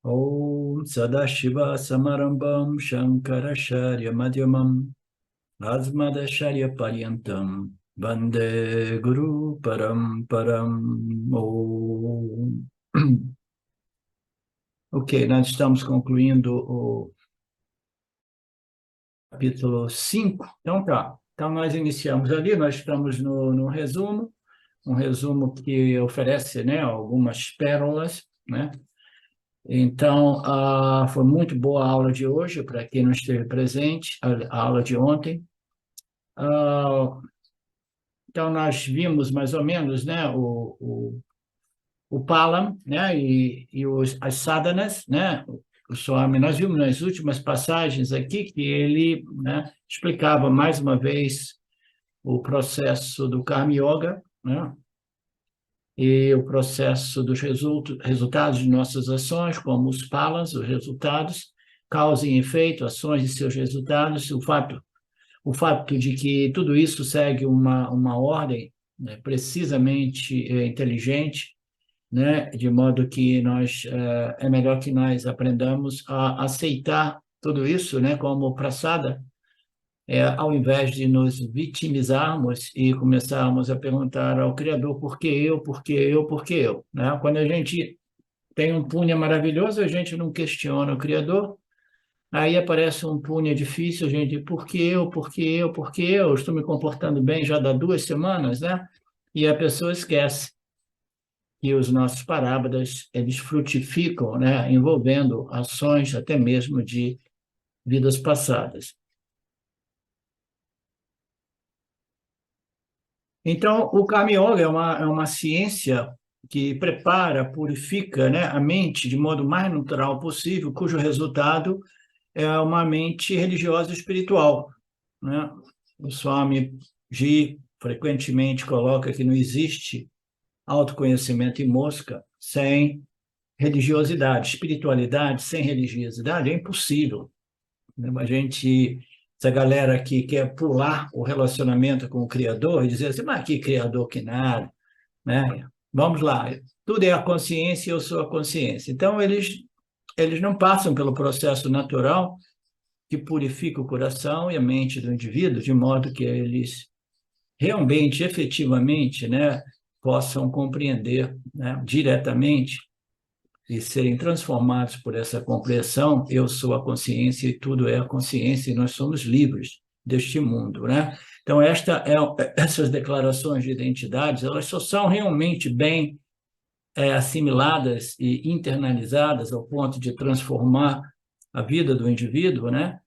Om Sadashiva Samarambam Shankaracharya Madhyamam Asmadacharya Paryantam Vande Guru Paramparam Om. Ok, nós estamos concluindo o capítulo 5. Então tá. Então nós iniciamos ali, nós estamos no resumo, um resumo que oferece, né, algumas pérolas, né? Então, foi muito boa a aula de hoje, para quem não esteve presente, a aula de ontem. Então, nós vimos mais ou menos, né, o Palam, né, e as sadhanas, né, o Swami. Nós vimos nas últimas passagens aqui que ele, né, explicava mais uma vez o processo do Karma Yoga, né, e o processo dos resultados de nossas ações, como os palas, os resultados, causa e efeito, ações e seus resultados, o fato de que tudo isso segue uma ordem, né, precisamente inteligente, né, de modo que é melhor que nós aprendamos a aceitar tudo isso, né, como prasada, ao invés de nos vitimizarmos e começarmos a perguntar ao Criador por que eu, por que eu, por que eu, né? Quando a gente tem um punha maravilhoso, a gente não questiona o Criador, aí aparece um punha difícil, a gente, por que eu, por que eu, por que eu? Estou me comportando bem já há 2 semanas, né? E a pessoa esquece que os nossos parábolas, eles frutificam, né? Envolvendo ações até mesmo de vidas passadas. Então, o Karma Yoga é uma ciência que prepara, purifica, né, a mente de modo mais natural possível, cujo resultado é uma mente religiosa e espiritual, né? O Swami Ji frequentemente coloca que não existe autoconhecimento e mosca sem religiosidade, espiritualidade sem religiosidade é impossível, né? Essa galera que quer pular o relacionamento com o Criador e dizer assim, mas que Criador que nada, né? Vamos lá, tudo é a consciência e eu sou a consciência. Então, eles não passam pelo processo natural que purifica o coração e a mente do indivíduo, de modo que eles realmente, efetivamente, né, possam compreender, né, diretamente e serem transformados por essa compreensão. Eu sou a consciência e tudo é a consciência e nós somos livres deste mundo, né? Então, essas declarações de identidades, elas só são realmente bem assimiladas e internalizadas ao ponto de transformar a vida do indivíduo, né?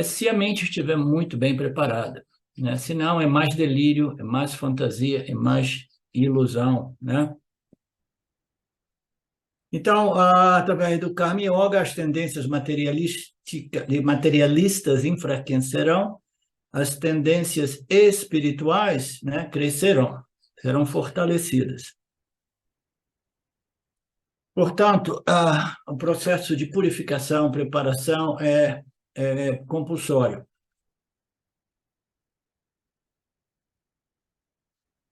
Se a mente estiver muito bem preparada, né? Senão é mais delírio, é mais fantasia, é mais ilusão, né? Então, através do Karma Yoga, as tendências materialistas enfraquecerão, as tendências espirituais, né, crescerão, serão fortalecidas. Portanto, o processo de purificação, preparação é compulsório.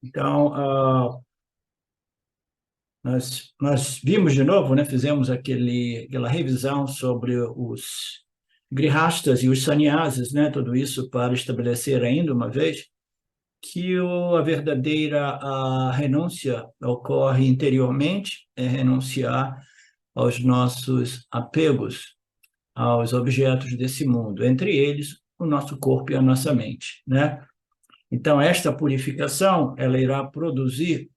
Então, nós vimos de novo, né, fizemos aquela revisão sobre os grihastas e os sannyasas, né, tudo isso para estabelecer ainda uma vez que a verdadeira renúncia ocorre interiormente, é renunciar aos nossos apegos aos objetos desse mundo, entre eles o nosso corpo e a nossa mente, né? Então, esta purificação, ela irá produzir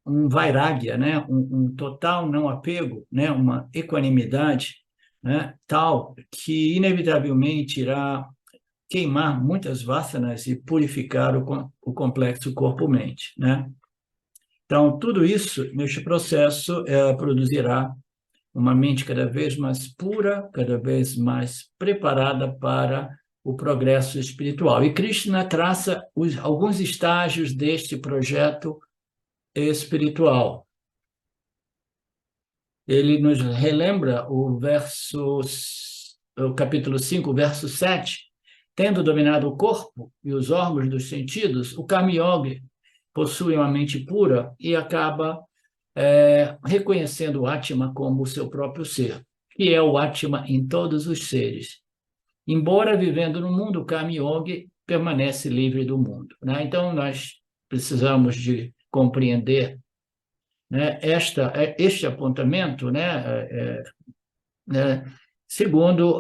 um vairagya, né? Um total não apego, né? Uma equanimidade, né? Tal que, inevitavelmente, irá queimar muitas vasanas e purificar o complexo corpo-mente, né? Então, tudo isso, neste processo, produzirá uma mente cada vez mais pura, cada vez mais preparada para o progresso espiritual. E Krishna traça alguns estágios deste projeto espiritual. Ele nos relembra o capítulo 5, verso 7, tendo dominado o corpo e os órgãos dos sentidos, o Karma Yogi possui uma mente pura e acaba reconhecendo o Atma como o seu próprio ser. que é o Atma em todos os seres. Embora vivendo no mundo, o Karma Yoga permanece livre do mundo, né? Então, nós precisamos de compreender, né, este apontamento, né, segundo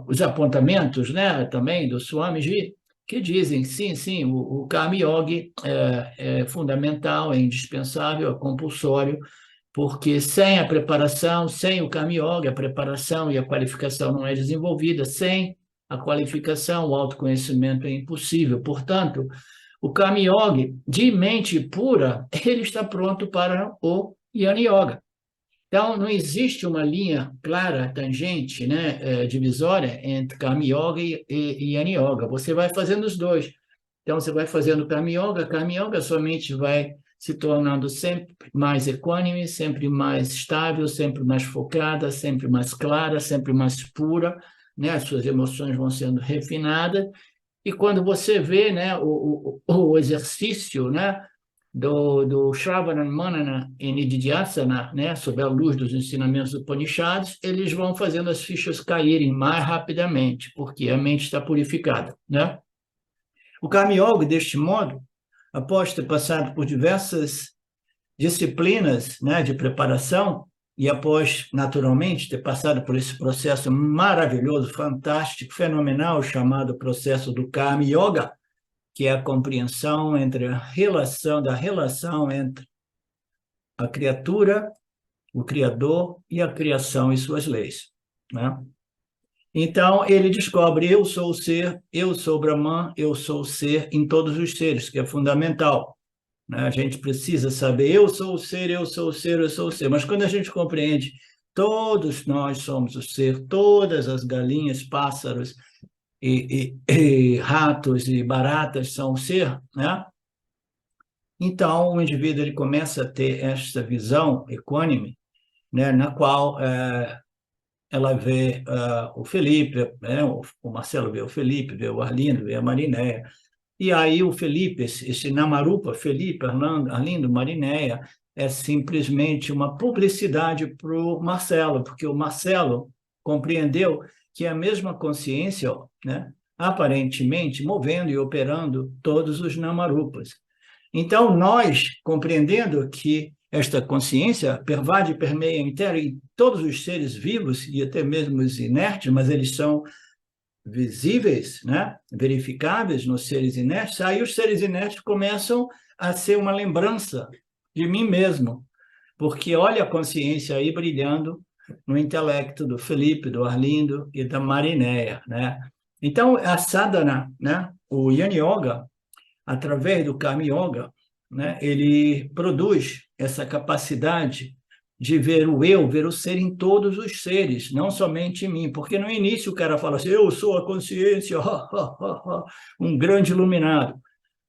os apontamentos, né, também do Swamiji, que dizem, sim, o Karma Yoga é fundamental, é indispensável, é compulsório, porque sem a preparação, sem o Karma Yoga, a preparação e a qualificação não é desenvolvida, sem a qualificação, o autoconhecimento é impossível. Portanto, o Karma Yoga, de mente pura, ele está pronto para o Jnana Yoga. Então, não existe uma linha clara, tangente, né, divisória entre Karma Yoga e Jnana Yoga. Você vai fazendo os dois. Então, você vai fazendo Karma Yoga, sua mente vai se tornando sempre mais equânime, sempre mais estável, sempre mais focada, sempre mais clara, sempre mais pura, né? As suas emoções vão sendo refinadas, e quando você vê, né, o exercício, né, do Shravana, Manana e Nididhyasana, né, sob a luz dos ensinamentos do Upanishads, eles vão fazendo as fichas caírem mais rapidamente, porque a mente está purificada, né? O Karma Yoga, deste modo, após ter passado por diversas disciplinas, né, de preparação, e após, naturalmente, ter passado por esse processo maravilhoso, fantástico, fenomenal, chamado processo do Karma Yoga, que é a compreensão entre da relação entre a criatura, o Criador e a criação e suas leis, né? Então, ele descobre, eu sou o ser, eu sou o Brahman, eu sou o ser em todos os seres, que é fundamental, né? A gente precisa saber, eu sou o ser, eu sou o ser, eu sou o ser. Mas quando a gente compreende, todos nós somos o ser, todas as galinhas, pássaros e ratos e baratas são o ser, né? Então, o indivíduo ele começa a ter esta visão equânime, né, na qual ela vê o Felipe, né, o Marcelo vê o Felipe, vê o Arlindo, vê a Marinéia. E aí o Felipe, esse Namarupa, Felipe, Arlindo, Marinéia, é simplesmente uma publicidade para o Marcelo, porque o Marcelo compreendeu que é a mesma consciência, né, aparentemente movendo e operando todos os Namarupas. Então, nós, compreendendo que esta consciência pervade e permeia inteira em todos os seres vivos e até mesmo os inertes, mas eles são visíveis, né? Verificáveis nos seres inertes, aí os seres inertes começam a ser uma lembrança de mim mesmo, porque olha a consciência aí brilhando no intelecto do Felipe, do Arlindo e da Marinéia, né? Então, a sadhana, né? O Jnana Yoga, através do Karma Yoga, né, ele produz essa capacidade de ver o eu, ver o ser em todos os seres, não somente em mim, porque no início o cara fala assim, eu sou a consciência, um grande iluminado,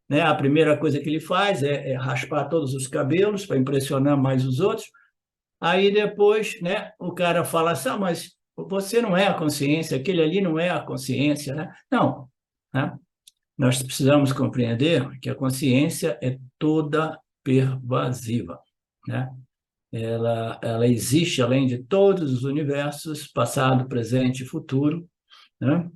né? A primeira coisa que ele faz é raspar todos os cabelos para impressionar mais os outros, aí depois, né, o cara fala assim, mas você não é a consciência, aquele ali não é a consciência, né? Não, né? Nós precisamos compreender que a consciência é toda pervasiva, né? Ela existe além de todos os universos, passado, presente e futuro, né?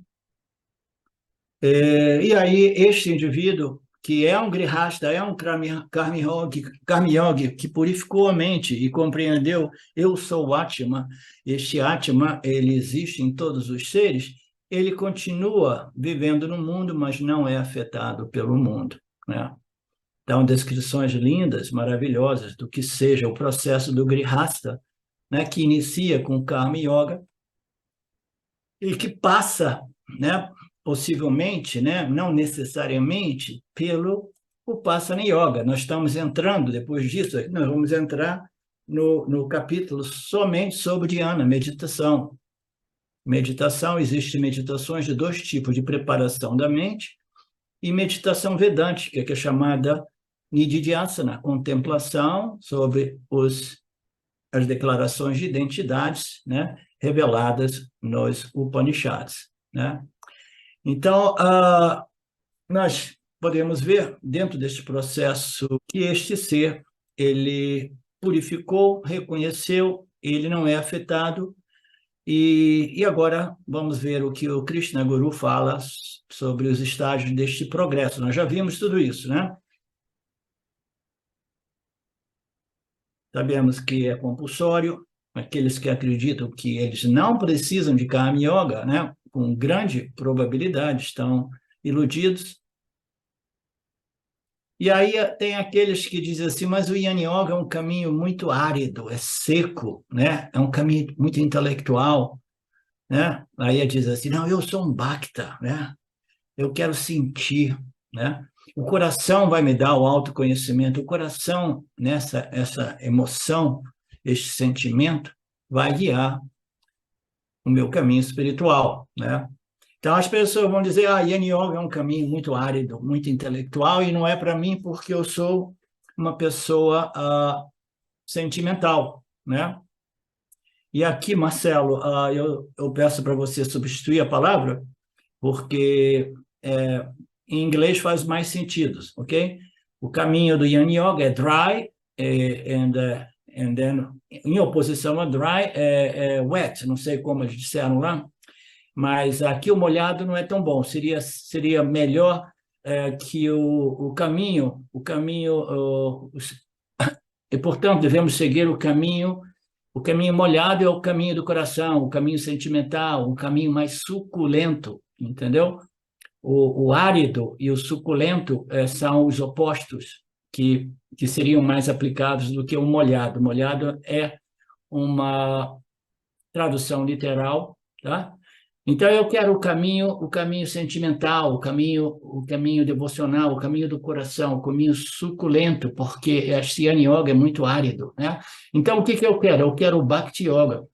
E aí, este indivíduo, que é um grihasta, é um karma yogi, que purificou a mente e compreendeu, eu sou o Atma, este Atma, ele existe em todos os seres, ele continua vivendo no mundo, mas não é afetado pelo mundo, né? Então, descrições lindas, maravilhosas do que seja o processo do grihasta, né, que inicia com o Karma Yoga e que passa, né, possivelmente, né, não necessariamente, pelo Upasana Yoga. Nós estamos entrando, depois disso, nós vamos entrar no capítulo somente sobre dhyana, meditação. Meditação, existem meditações de dois tipos, de preparação da mente e meditação vedântica, que é chamada Nididhyasana, contemplação sobre as declarações de identidades, né, reveladas nos Upanishads, né? Então, nós podemos ver, dentro deste processo, que este ser, ele purificou, reconheceu ele não é afetado. E agora vamos ver o que o Krishna Guru fala sobre os estágios deste progresso. Nós já vimos tudo isso, né? Sabemos que é compulsório. Aqueles que acreditam que eles não precisam de Karma Yoga, né? Com grande probabilidade estão iludidos. E aí tem aqueles que dizem assim, mas o Yana Yoga é um caminho muito árido, é seco, né? É um caminho muito intelectual, né? Aí diz assim, não, eu sou um Bhakta, né? Eu quero sentir, né? O coração vai me dar o autoconhecimento, o coração, essa emoção, este sentimento, vai guiar o meu caminho espiritual, né? Então, as pessoas vão dizer, Yana Yoga é um caminho muito árido, muito intelectual, e não é para mim porque eu sou uma pessoa sentimental, né? E aqui, Marcelo, eu peço para você substituir a palavra, porque em inglês faz mais sentido, ok? O caminho do Yana Yoga é dry, and then, em oposição a dry, é wet, não sei como eles disseram lá, mas aqui o molhado não é tão bom. Seria melhor que o caminho, e portanto devemos seguir o caminho. O caminho molhado é o caminho do coração, o caminho sentimental, o caminho mais suculento, entendeu? O árido e o suculento são os opostos que seriam mais aplicados do que o molhado. O molhado é uma tradução literal, tá? Então eu quero o caminho sentimental, o caminho devocional, o caminho do coração, o caminho suculento, porque este Yana Yoga é muito árido, né? Então o que eu quero? Eu quero o Bhakti Yoga,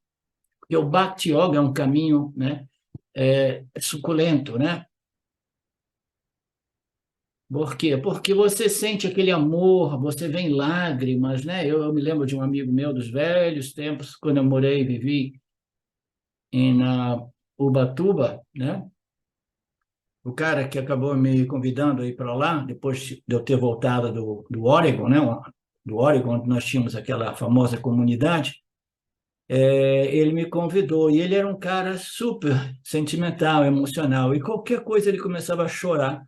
porque o Bhakti Yoga é um caminho, né, suculento, né? Por quê? Porque você sente aquele amor, você vê em lágrimas, né? Eu me lembro de um amigo meu dos velhos tempos, quando eu morei e vivi em Ubatuba, né? O cara que acabou me convidando a ir para lá, depois de eu ter voltado do Oregon, né? Do Oregon, onde nós tínhamos aquela famosa comunidade, ele me convidou, e ele era um cara super sentimental, emocional, e qualquer coisa ele começava a chorar.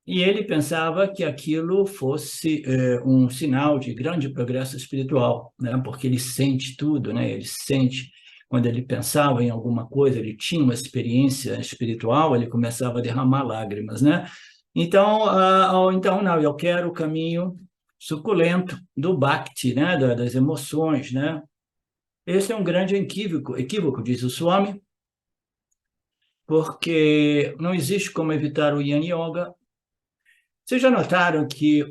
E ele pensava que aquilo fosse um sinal de grande progresso espiritual, né? Porque ele sente tudo, né? Ele sente, quando ele pensava em alguma coisa, ele tinha uma experiência espiritual, ele começava a derramar lágrimas, né? Então não, eu quero o caminho suculento do Bhakti, né? Das emoções, né? Esse é um grande equívoco, diz o Swami, porque não existe como evitar o Yana Yoga. Vocês já notaram que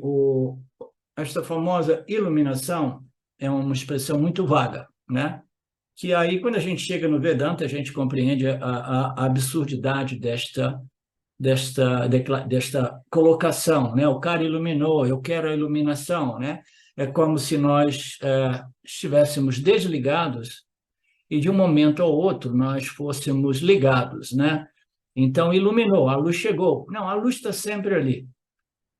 esta famosa iluminação é uma expressão muito vaga, né? Que aí, quando a gente chega no Vedanta, a gente compreende a absurdidade desta colocação, né? O cara iluminou, eu quero a iluminação, né? É como se nós estivéssemos desligados e, de um momento ao outro, nós fôssemos ligados, né? Então, iluminou, a luz chegou. Não, a luz está sempre ali,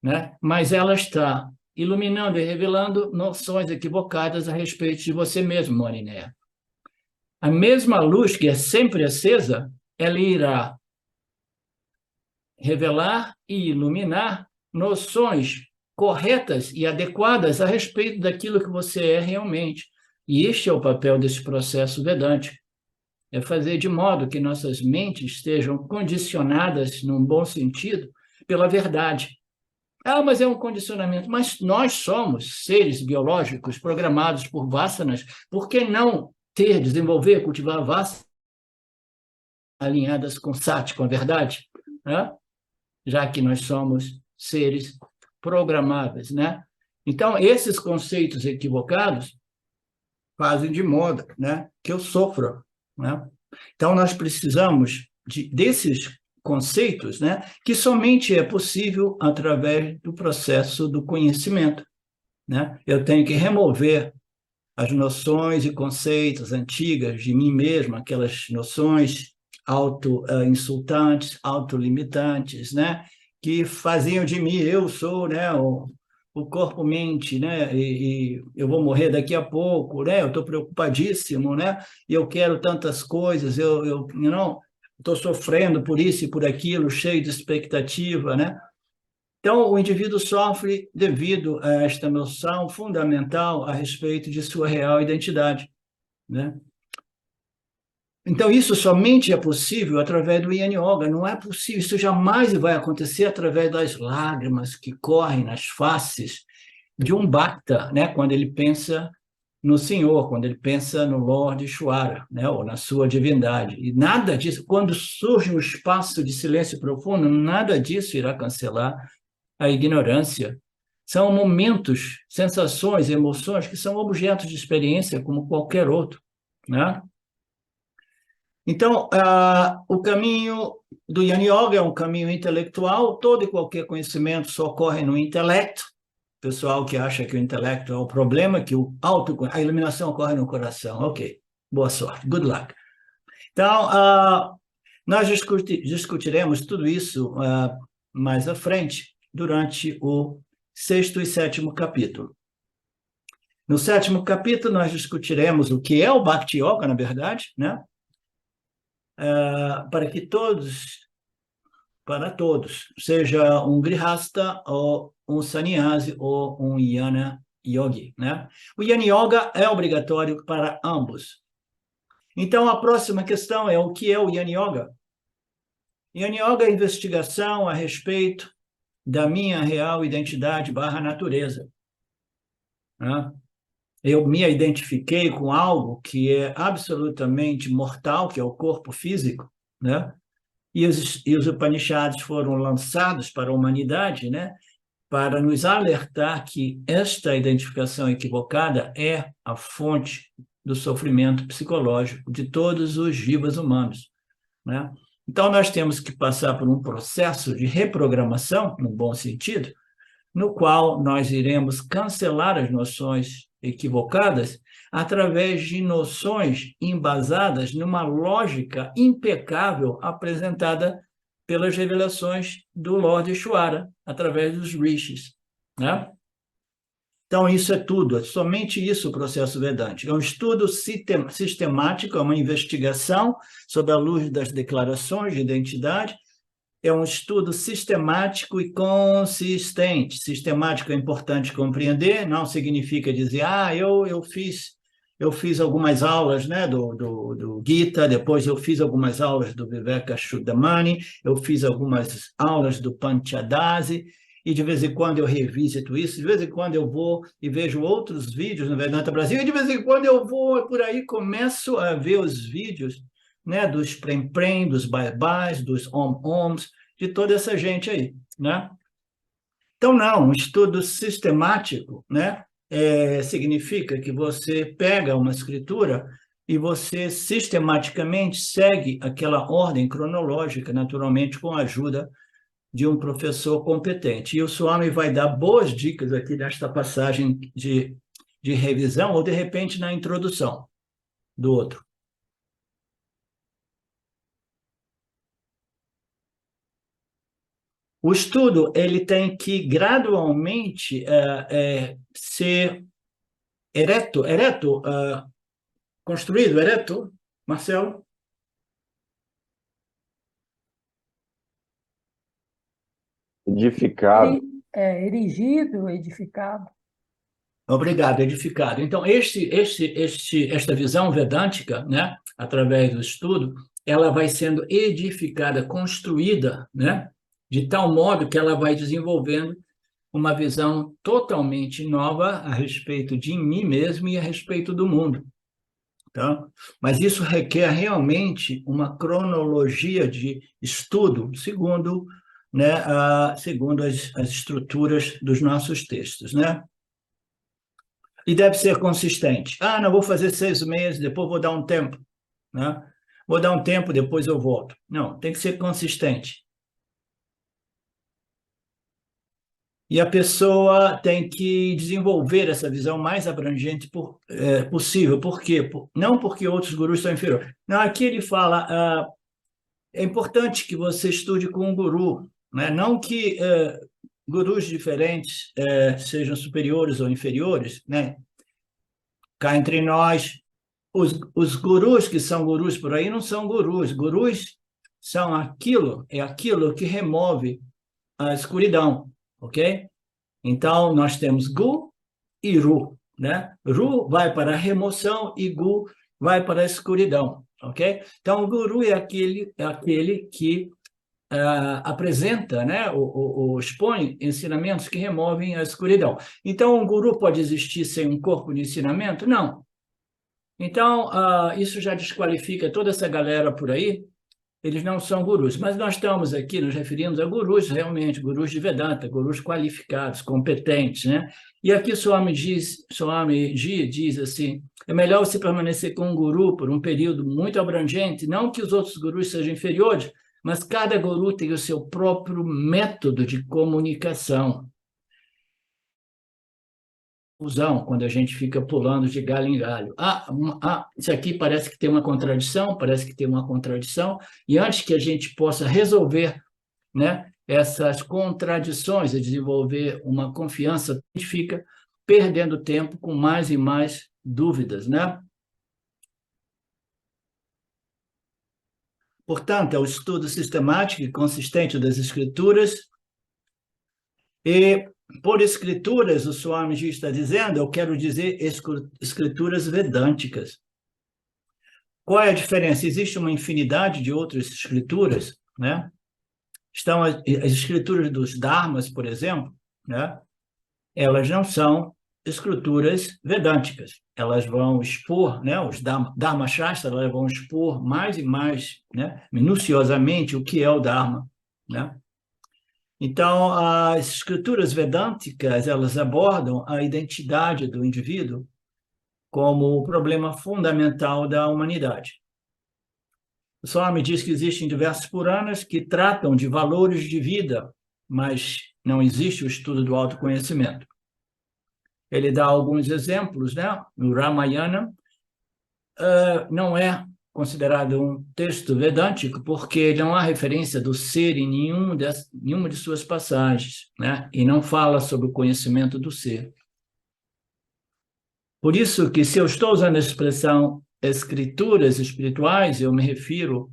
né? Mas ela está iluminando e revelando noções equivocadas a respeito de você mesmo, Mariné. A mesma luz que é sempre acesa, ela irá revelar e iluminar noções corretas e adequadas a respeito daquilo que você é realmente. E este é o papel desse processo vedântico, é fazer de modo que nossas mentes estejam condicionadas, num bom sentido, pela verdade. Mas é um condicionamento. Mas nós somos seres biológicos programados por vasanas. Por que não desenvolver, cultivar vasanas alinhadas com sati, com a verdade? Né? Já que nós somos seres programáveis, né? Então, esses conceitos equivocados fazem de modo, né, que eu sofra, né? Então, nós precisamos desses conceitos, né, que somente é possível através do processo do conhecimento, né? Eu tenho que remover as noções e conceitos antigas de mim mesmo, aquelas noções auto-insultantes, autolimitantes, né? Que faziam de mim, eu sou, né, o corpo-mente, né? E eu vou morrer daqui a pouco, né? Eu estou preocupadíssimo, né? E eu quero tantas coisas, eu não estou sofrendo por isso e por aquilo, cheio de expectativa, né? Então, o indivíduo sofre devido a esta noção fundamental a respeito de sua real identidade, né? Então, isso somente é possível através do Yin Yoga, não é possível, isso jamais vai acontecer através das lágrimas que correm nas faces de um Bhakta, né? Quando ele pensa no Senhor, quando ele pensa no Lord Ishvara, né? Ou na sua divindade. E nada disso, quando surge um espaço de silêncio profundo, nada disso irá cancelar a ignorância. São momentos, sensações, emoções que são objetos de experiência como qualquer outro, né? Então, o caminho do Yin Yoga é um caminho intelectual, todo e qualquer conhecimento só ocorre no intelecto. Pessoal que acha que o intelecto é o problema, que a iluminação ocorre no coração. Ok, boa sorte, good luck. Então, nós discutiremos tudo isso mais à frente, durante o 6º e 7º capítulo. No 7º capítulo, nós discutiremos o que é o Bhakti Yoga, na verdade, né? Para todos, seja um grihasta ou um sannyasi ou um jnana yogi, né? O jnana yoga é obrigatório para ambos. Então, a próxima questão é o que é o jnana yoga? Jnana yoga é a investigação a respeito da minha real identidade / natureza, né? Eu me identifiquei com algo que é absolutamente mortal, que é o corpo físico, né? E os Upanishads foram lançados para a humanidade, né? Para nos alertar que esta identificação equivocada é a fonte do sofrimento psicológico de todos os jivas humanos, né? Então, nós temos que passar por um processo de reprogramação, no bom sentido, no qual nós iremos cancelar as noções equivocadas através de noções embasadas numa lógica impecável apresentada pelas revelações do Lord Ishvara, através dos rishis, né? Então, isso é tudo, é somente isso o processo vedântico. É um estudo sistemático, é uma investigação sob a luz das declarações de identidade, é um estudo sistemático e consistente. Sistemático é importante compreender, não significa dizer, eu fiz algumas aulas, né, do Gita, depois eu fiz algumas aulas do Viveka Chudamani, eu fiz algumas aulas do Panchadasi, e de vez em quando eu revisito isso, de vez em quando eu vou e vejo outros vídeos no Vedanta Brasil, e de vez em quando eu vou por aí, começo a ver os vídeos, né, dos prem-prem, dos bye-byes, dos om-oms, de toda essa gente aí, né? Então, não, um estudo sistemático, né, significa que você pega uma escritura e você sistematicamente segue aquela ordem cronológica, naturalmente com a ajuda de um professor competente. E o Swami vai dar boas dicas aqui nesta passagem de revisão, ou de repente na introdução do outro. O estudo ele tem que gradualmente ser construído, ereto, Marcelo? Edificado. Erigido, edificado. Obrigado, edificado. Então, esta visão vedântica, né, através do estudo, ela vai sendo edificada, construída, né, de tal modo que ela vai desenvolvendo uma visão totalmente nova a respeito de mim mesmo e a respeito do mundo. Tá? Mas isso requer realmente uma cronologia de estudo, segundo, né, segundo as estruturas dos nossos textos, né? E deve ser consistente. Não vou fazer 6 meses, depois vou dar um tempo, né? Vou dar um tempo, depois eu volto. Não, tem que ser consistente. E a pessoa tem que desenvolver essa visão mais abrangente possível. Por quê? Não porque outros gurus são inferiores. Não, aqui ele fala, é importante que você estude com um guru, né? Não que gurus diferentes, sejam superiores ou inferiores, né? Cá entre nós, os gurus que são gurus por aí não são gurus. Gurus são aquilo que remove a escuridão, ok? Então, nós temos Gu e Ru, né? Ru vai para a remoção e Gu vai para a escuridão, ok? Então, o guru é aquele que apresenta, né, expõe ensinamentos que removem a escuridão. Então, um guru pode existir sem um corpo de ensinamento? Não. Então, isso já desqualifica toda essa galera por aí. Eles não são gurus, mas nós estamos aqui, nos referimos a gurus realmente, gurus de Vedanta, gurus qualificados, competentes, né? E aqui Swami Ji diz assim, é melhor você permanecer com um guru por um período muito abrangente, não que os outros gurus sejam inferiores, mas cada guru tem o seu próprio método de comunicação. Quando a gente fica pulando de galho em galho. Isso aqui parece que tem uma contradição, e antes que a gente possa resolver, né, essas contradições e desenvolver uma confiança, a gente fica perdendo tempo com mais e mais dúvidas, né? Portanto, é o estudo sistemático e consistente das escrituras, e por escrituras, o Swamiji está dizendo, eu quero dizer escrituras vedânticas. Qual é a diferença? Existe uma infinidade de outras escrituras, né? Estão as escrituras dos Dharmas, por exemplo, né? Elas não são escrituras vedânticas. Elas vão expor, né? Os Dharma Shastra, elas vão expor mais e mais, né, minuciosamente o que é o Dharma, né? Então, as escrituras vedânticas, elas abordam a identidade do indivíduo como o problema fundamental da humanidade. O Swami diz que existem diversos Puranas que tratam de valores de vida, mas não existe o estudo do autoconhecimento. Ele dá alguns exemplos, né? No Ramayana, não é considerado um texto vedântico porque não há referência do ser em nenhuma de suas passagens, né? E não fala sobre o conhecimento do ser. Por isso que, se eu estou usando a expressão escrituras espirituais, eu me refiro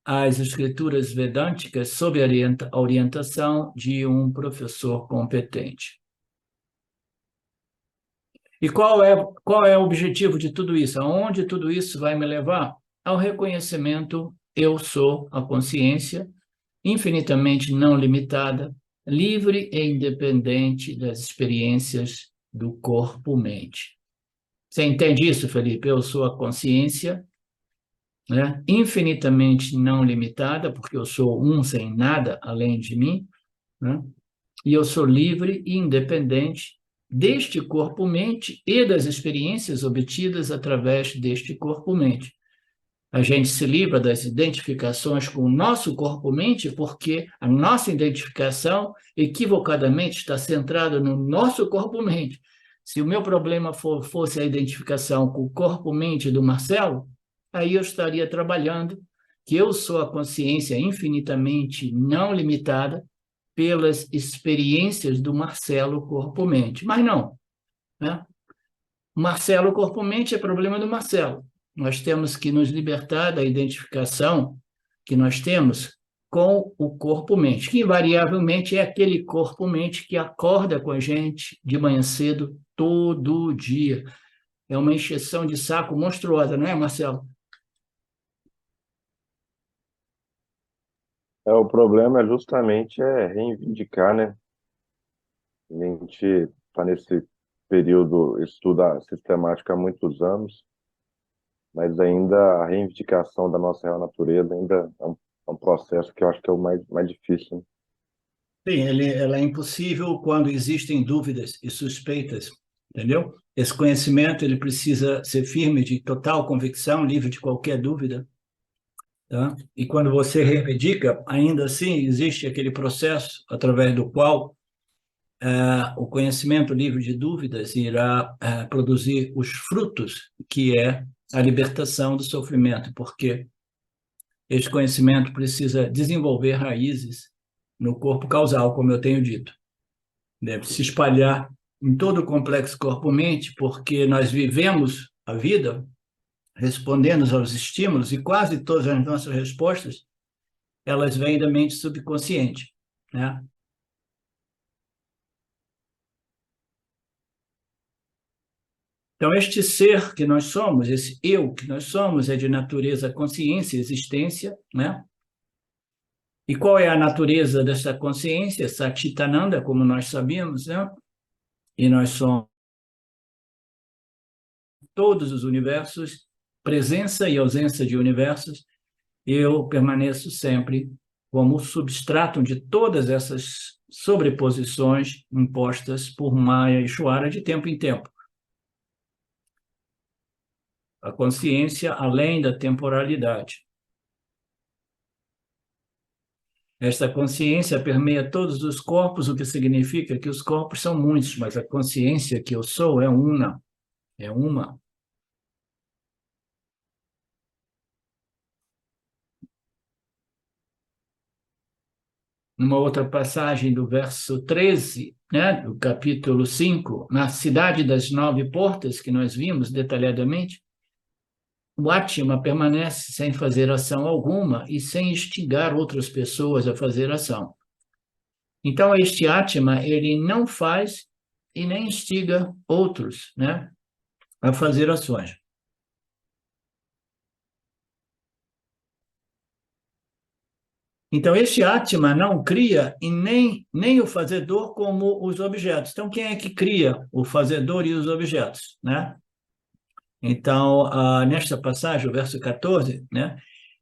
às escrituras vedânticas sob a orientação de um professor competente. E qual é o objetivo de tudo isso? Aonde tudo isso vai me levar? Ao reconhecimento, eu sou a consciência, infinitamente não limitada, livre e independente das experiências do corpo-mente. Você entende isso, Felipe? Eu sou a consciência, né? Infinitamente não limitada, porque eu sou um sem nada além de mim, né? E eu sou livre e independente deste corpo-mente e das experiências obtidas através deste corpo-mente. A gente se livra das identificações com o nosso corpo-mente porque a nossa identificação equivocadamente está centrada no nosso corpo-mente. Se o meu problema fosse a identificação com o corpo-mente do Marcelo, aí eu estaria trabalhando que eu sou a consciência infinitamente não limitada pelas experiências do Marcelo corpo-mente. Mas não, né? Marcelo corpo-mente é problema do Marcelo. Nós temos que nos libertar da identificação que nós temos com o corpo-mente, que invariavelmente é aquele corpo-mente que acorda com a gente de manhã cedo, todo dia. É uma encheção de saco monstruosa, não é, Marcelo? O problema é justamente reivindicar, né? A gente está nesse período, estuda sistemática há muitos anos, mas ainda a reivindicação da nossa real natureza ainda é um processo que eu acho que é o mais difícil, né? Sim, ela é impossível quando existem dúvidas e suspeitas, entendeu? Esse conhecimento ele precisa ser firme, de total convicção, livre de qualquer dúvida, tá? E quando você reivindica, ainda assim existe aquele processo através do qual o conhecimento livre de dúvidas irá produzir os frutos, que é a libertação do sofrimento, porque esse conhecimento precisa desenvolver raízes no corpo causal, como eu tenho dito, deve se espalhar em todo o complexo corpo-mente, porque nós vivemos a vida respondendo aos estímulos e quase todas as nossas respostas, elas vêm da mente subconsciente, né? Então, este ser que nós somos, esse eu que nós somos, é de natureza consciência, existência, né? E qual é a natureza dessa consciência? Satchitananda, como nós sabemos, né? E nós somos todos os universos, presença e ausência de universos. Eu permaneço sempre como substrato de todas essas sobreposições impostas por Maya e Ishvara de tempo em tempo. A consciência além da temporalidade. Esta consciência permeia todos os corpos, o que significa que os corpos são muitos, mas a consciência que eu sou é uma. É uma. Numa outra passagem do verso 13, né, do capítulo 5, na cidade das 9 portas, que nós vimos detalhadamente, o Atma permanece sem fazer ação alguma e sem instigar outras pessoas a fazer ação. Então, este Atma, ele não faz e nem instiga outros, né, a fazer ações. Então, este Atma não cria e nem o fazedor como os objetos. Então, quem é que cria o fazedor e os objetos, né? Então, nesta passagem, o verso 14, né,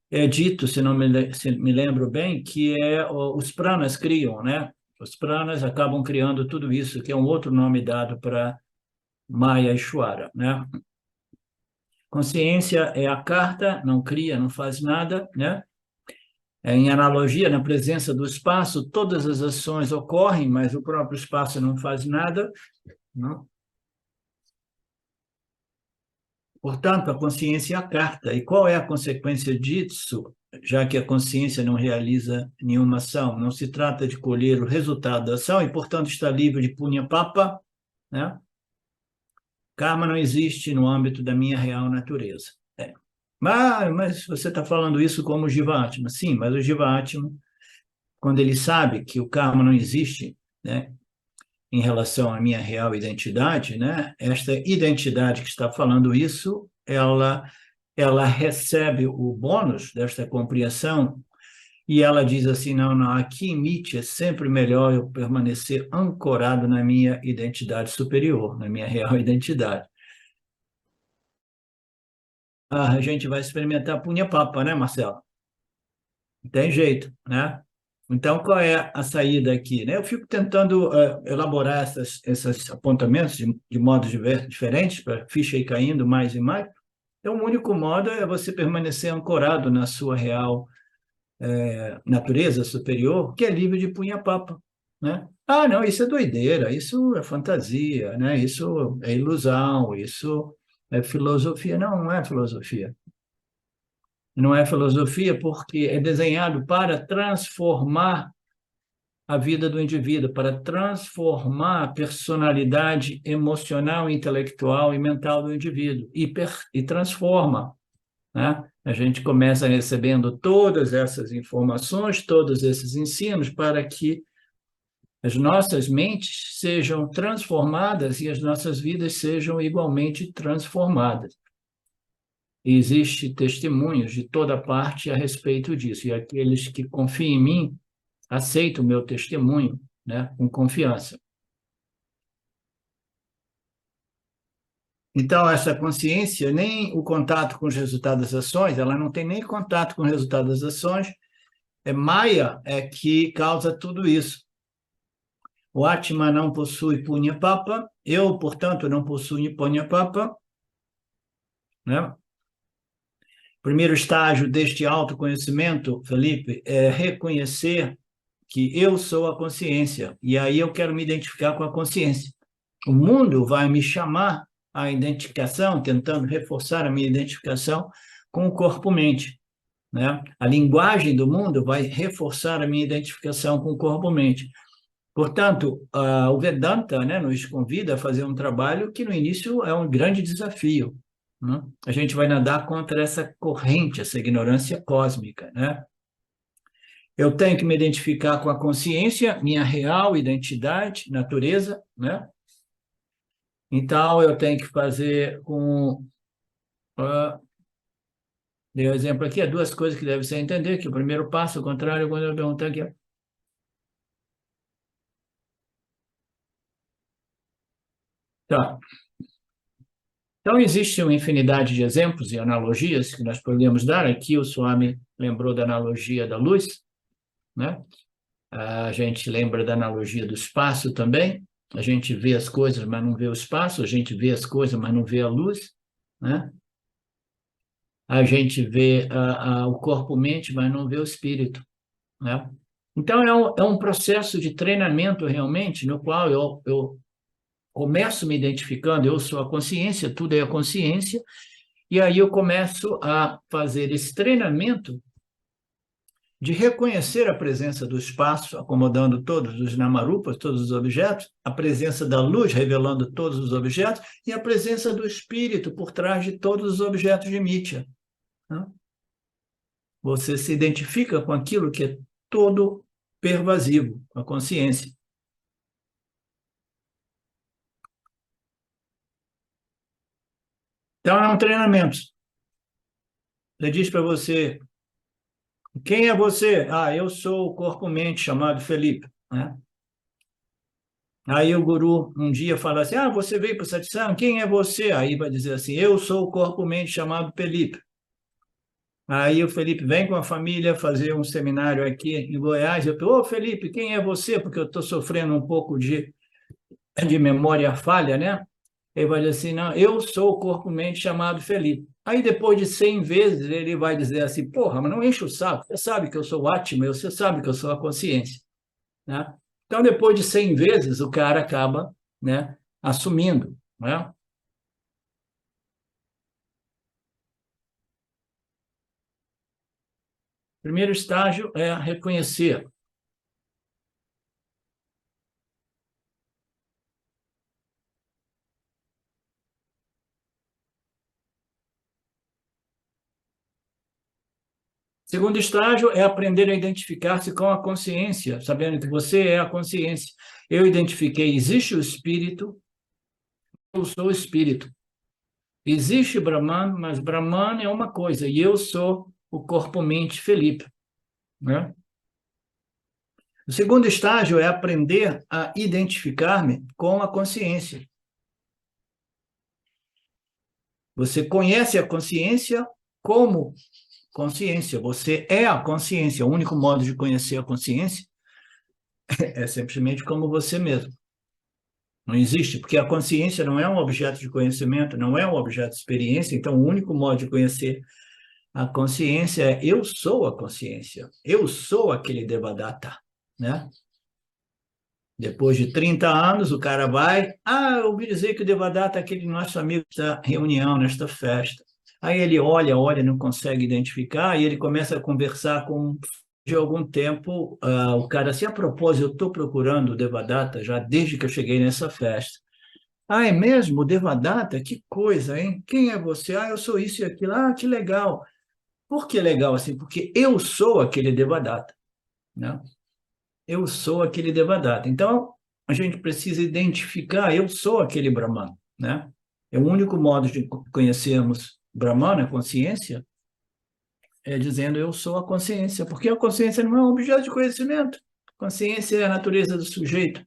é dito, se me lembro bem, que os pranas criam, né? Os pranas acabam criando tudo isso, que é um outro nome dado para Maya Ishvara, né? Consciência é a carta, não cria, não faz nada, né? Em analogia, na presença do espaço, todas as ações ocorrem, mas o próprio espaço não faz nada, não? Portanto, a consciência é a carta. E qual é a consequência disso? Já que a consciência não realiza nenhuma ação, não se trata de colher o resultado da ação e, portanto, está livre de punya papa, né? Karma não existe no âmbito da minha real natureza. Mas você está falando isso como Jiva-Atma. Sim, mas o Jiva-Atma, quando ele sabe que o karma não existe, né, em relação à minha real identidade, né, esta identidade que está falando isso, ela recebe o bônus desta compreensão e ela diz assim, não, aqui em Miti é sempre melhor eu permanecer ancorado na minha identidade superior, na minha real identidade. A gente vai experimentar Punya Papa, né, Marcelo? Não tem jeito, né? Então, qual é a saída aqui, né? Eu fico tentando elaborar esses apontamentos de modos diferentes, para a ficha ir caindo mais e mais. Então, o único modo é você permanecer ancorado na sua real natureza superior, que é livre de punha-papa, né? Ah, não, isso é doideira, isso é fantasia, né? Isso é ilusão, isso é filosofia. Não, não é filosofia. Não é filosofia porque é desenhado para transformar a vida do indivíduo, para transformar a personalidade emocional, intelectual e mental do indivíduo, e transforma, né? A gente começa recebendo todas essas informações, todos esses ensinos, para que as nossas mentes sejam transformadas e as nossas vidas sejam igualmente transformadas. E existe testemunhos de toda parte a respeito disso, e aqueles que confiam em mim aceitam o meu testemunho, né, com confiança. Então, essa consciência, nem o contato com os resultados das ações, ela não tem nem contato com o resultado das ações, Maya é que causa tudo isso. O Atma não possui Punya Papa, eu, portanto, não possuo Punya Papa, né? O primeiro estágio deste autoconhecimento, Felipe, é reconhecer que eu sou a consciência, e aí eu quero me identificar com a consciência. O mundo vai me chamar à identificação, tentando reforçar a minha identificação com o corpo-mente, né? A linguagem do mundo vai reforçar a minha identificação com o corpo-mente. Portanto, o Vedanta, né, nos convida a fazer um trabalho que, no início, é um grande desafio, né? A gente vai nadar contra essa corrente, essa ignorância cósmica, né? Eu tenho que me identificar com a consciência, minha real identidade, natureza, né? Então, eu tenho que fazer com... dei o exemplo aqui, há duas coisas que devem ser entender, que o primeiro passo, o contrário, quando eu perguntar aqui... Tá. Então, existe uma infinidade de exemplos e analogias que nós podemos dar. Aqui o Swami lembrou da analogia da luz, né? A gente lembra da analogia do espaço também. A gente vê as coisas, mas não vê o espaço. A gente vê as coisas, mas não vê a luz, né? A gente vê o corpo-mente, mas não vê o espírito, né? Então, é um processo de treinamento, realmente, no qual eu começo me identificando, eu sou a consciência, tudo é a consciência, e aí eu começo a fazer esse treinamento de reconhecer a presença do espaço, acomodando todos os namarupas, todos os objetos, a presença da luz, revelando todos os objetos, e a presença do espírito por trás de todos os objetos de Mithya, né? Você se identifica com aquilo que é todo pervasivo, a consciência. Então, é um treinamento. Ele diz para você, quem é você? Ah, eu sou o corpo-mente chamado Felipe, né? Aí o guru um dia fala assim, você veio para o satsang, quem é você? Aí vai dizer assim, eu sou o corpo-mente chamado Felipe. Aí o Felipe vem com a família fazer um seminário aqui em Goiás, eu falo, Felipe, quem é você? Porque eu estou sofrendo um pouco de memória falha, né? Ele vai dizer assim, não, eu sou o corpo-mente chamado Felipe. Aí depois de 100 vezes ele vai dizer assim, porra, mas não enche o saco, você sabe que eu sou o Atma, você sabe que eu sou a consciência, né? Então, depois de 100 vezes, o cara acaba, né, assumindo, né? Primeiro estágio é reconhecer. Segundo estágio é aprender a identificar-se com a consciência, sabendo que você é a consciência. Eu identifiquei, existe o espírito, eu sou o espírito. Existe Brahman, mas Brahman é uma coisa, e eu sou o corpo-mente Felipe, né? O segundo estágio é aprender a identificar-me com a consciência. Você conhece a consciência como consciência. Você é a consciência. O único modo de conhecer a consciência é simplesmente como você mesmo. Não existe, porque a consciência não é um objeto de conhecimento, não é um objeto de experiência. Então, o único modo de conhecer a consciência é eu sou a consciência. Eu sou aquele Devadatta, né? Depois de 30 anos, o cara vai, eu ouvi dizer que o Devadatta é aquele nosso amigo nesta reunião, nesta festa. Aí ele olha, não consegue identificar, e ele começa a conversar com, de algum tempo, o cara assim, a propósito, eu estou procurando o Devadatta já desde que eu cheguei nessa festa. É mesmo? O Devadatta? Que coisa, hein? Quem é você? Eu sou isso e aquilo. Que legal. Por que legal assim? Porque eu sou aquele Devadatta, né? Eu sou aquele Devadatta. Então, a gente precisa identificar, eu sou aquele Brahman, né? É o único modo de conhecermos Brahman, a consciência, é dizendo eu sou a consciência, porque a consciência não é um objeto de conhecimento. A consciência é a natureza do sujeito,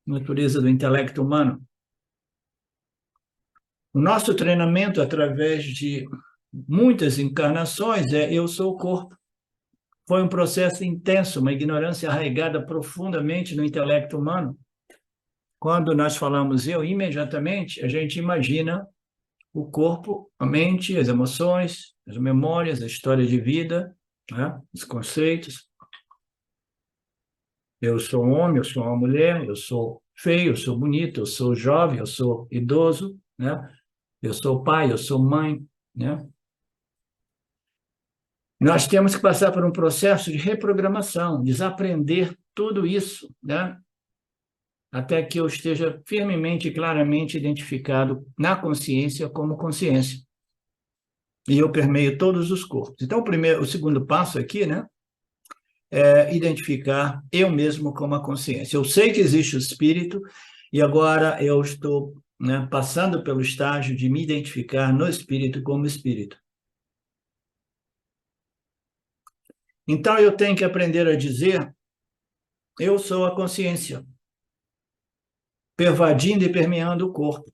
a natureza do intelecto humano. O nosso treinamento, através de muitas encarnações, é eu sou o corpo. Foi um processo intenso, uma ignorância arraigada profundamente no intelecto humano. Quando nós falamos eu, imediatamente a gente imagina o corpo, a mente, as emoções, as memórias, a história de vida, né? Os conceitos. Eu sou um homem, eu sou uma mulher, eu sou feio, eu sou bonito, eu sou jovem, eu sou idoso, né? Eu sou pai, eu sou mãe, né? Nós temos que passar por um processo de reprogramação, desaprender tudo isso, né? até que eu esteja firmemente e claramente identificado na consciência como consciência. E eu permeio todos os corpos. Então, o segundo passo aqui, né, é identificar eu mesmo como a consciência. Eu sei que existe o espírito e agora eu estou, né, passando pelo estágio de me identificar no espírito como espírito. Então, eu tenho que aprender a dizer: eu sou a consciência, pervadindo e permeando o corpo.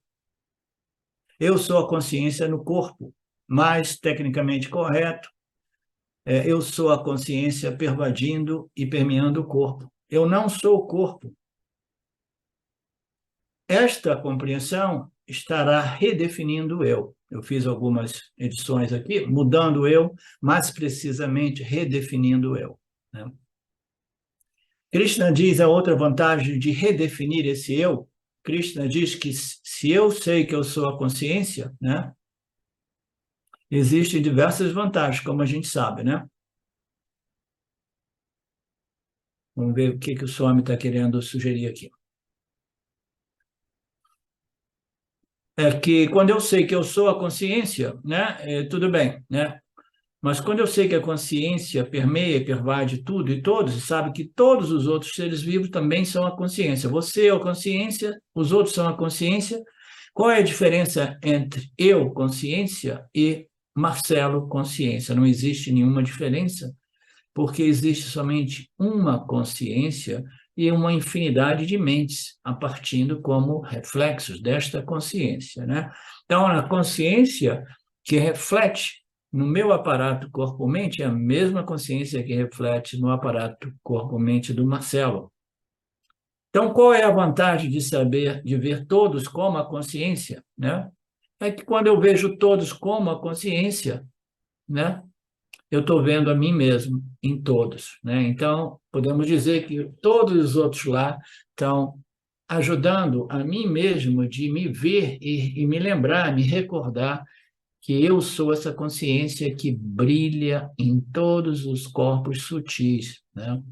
Eu sou a consciência no corpo, mais tecnicamente correto, eu sou a consciência pervadindo e permeando o corpo. Eu não sou o corpo. Esta compreensão estará redefinindo o eu. Eu fiz algumas edições aqui, mudando o eu, mais precisamente redefinindo o eu, né? Krishna diz a outra vantagem de redefinir esse eu. Krishna diz que se eu sei que eu sou a consciência, né, existem diversas vantagens, como a gente sabe, né? Vamos ver o que o Swami está querendo sugerir aqui. É que quando eu sei que eu sou a consciência, né, tudo bem, né? Mas quando eu sei que a consciência permeia e pervade tudo e todos, e sabe que todos os outros seres vivos também são a consciência. Você é a consciência, os outros são a consciência. Qual é a diferença entre eu, consciência, e Marcelo, consciência? Não existe nenhuma diferença, porque existe somente uma consciência e uma infinidade de mentes, a partindo como reflexos desta consciência, né? Então, a consciência que reflete no meu aparato corpo-mente é a mesma consciência que reflete no aparato corpo-mente do Marcelo. Então, qual é a vantagem de saber, de ver todos como a consciência, né? É que quando eu vejo todos como a consciência, né, eu estou vendo a mim mesmo em todos, né? Então, podemos dizer que todos os outros lá estão ajudando a mim mesmo de me ver e me lembrar, me recordar que eu sou essa consciência que brilha em todos os corpos sutis, né?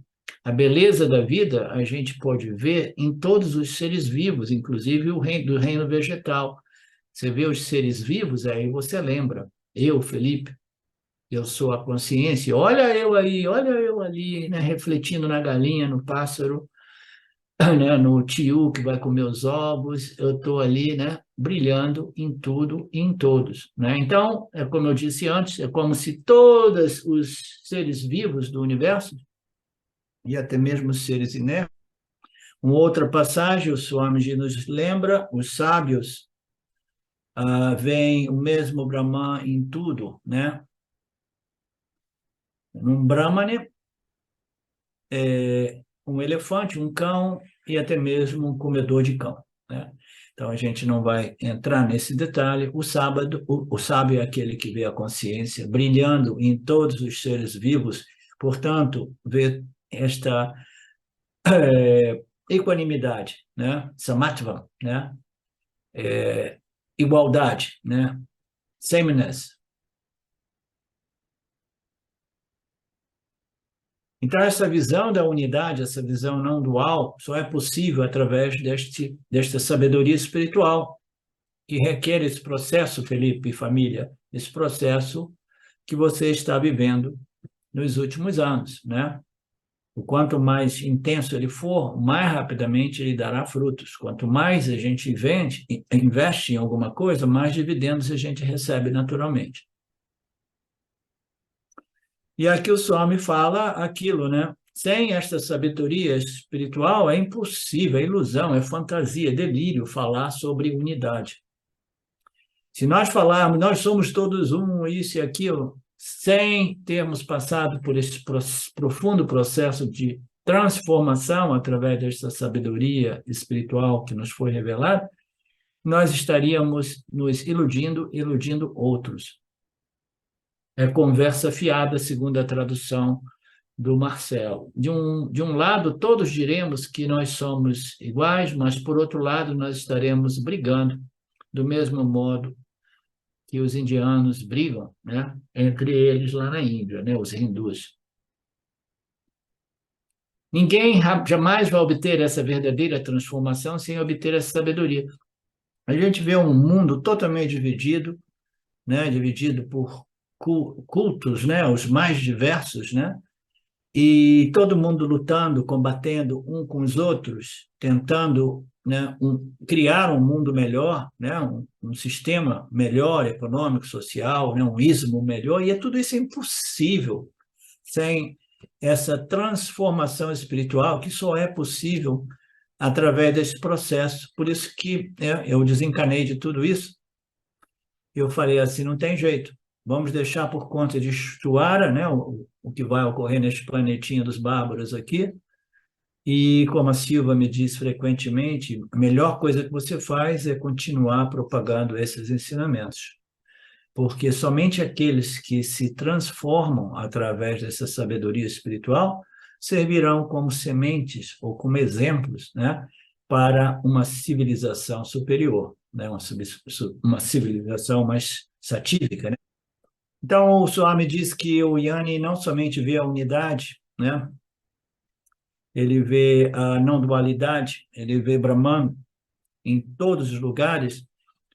A beleza da vida a gente pode ver em todos os seres vivos, inclusive do reino vegetal. Você vê os seres vivos, aí você lembra. Eu, Felipe, eu sou a consciência. Olha eu aí, olha eu ali, né, refletindo na galinha, no pássaro, né, no tio que vai comer os ovos. Eu estou ali, né, brilhando em tudo e em todos, né? Então, é como eu disse antes, é como se todos os seres vivos do universo, e até mesmo os seres inertes, uma outra passagem, o Swamiji nos lembra, os sábios veem o mesmo Brahman em tudo, né? Um Brahmane, um elefante, um cão e até mesmo um comedor de cão, né? Então, a gente não vai entrar nesse detalhe. O sábio é aquele que vê a consciência brilhando em todos os seres vivos, portanto, vê esta equanimidade, né? Samatva, né? Igualdade, né? Sameness. Então, essa visão da unidade, essa visão não dual, só é possível através desta sabedoria espiritual, que requer esse processo, Felipe e família, esse processo que você está vivendo nos últimos anos, né? O quanto mais intenso ele for, mais rapidamente ele dará frutos. Quanto mais a gente investe em alguma coisa, mais dividendos a gente recebe naturalmente. E aqui o Swami fala aquilo, né? Sem esta sabedoria espiritual é impossível, é ilusão, é fantasia, é delírio falar sobre unidade. Se nós falarmos, nós somos todos um, isso e aquilo, sem termos passado por esse profundo processo de transformação através dessa sabedoria espiritual que nos foi revelada, nós estaríamos nos iludindo outros. É conversa fiada, segundo a tradução do Marcelo. De um lado, todos diremos que nós somos iguais, mas, por outro lado, nós estaremos brigando do mesmo modo que os indianos brigam, né, entre eles lá na Índia, né, os hindus. Ninguém jamais vai obter essa verdadeira transformação sem obter essa sabedoria. A gente vê um mundo totalmente dividido, né? Dividido por cultos, né? Os mais diversos, né? E todo mundo lutando, combatendo um com os outros, tentando, né, criar um mundo melhor, né, um sistema melhor, econômico, social, né, um ismo melhor, e tudo isso é impossível sem essa transformação espiritual que só é possível através desse processo. Por isso que, né, eu desencanei de tudo isso. Eu falei assim, não tem jeito. Vamos deixar por conta de Stuara, né, o que vai ocorrer neste planetinha dos bárbaros aqui. E como a Silva me diz frequentemente, a melhor coisa que você faz é continuar propagando esses ensinamentos. Porque somente aqueles que se transformam através dessa sabedoria espiritual servirão como sementes ou como exemplos, né, para uma civilização superior, né, uma civilização mais satírica, né? Então, o Swami diz que o Yanni não somente vê a unidade, né, ele vê a não dualidade, ele vê Brahman em todos os lugares,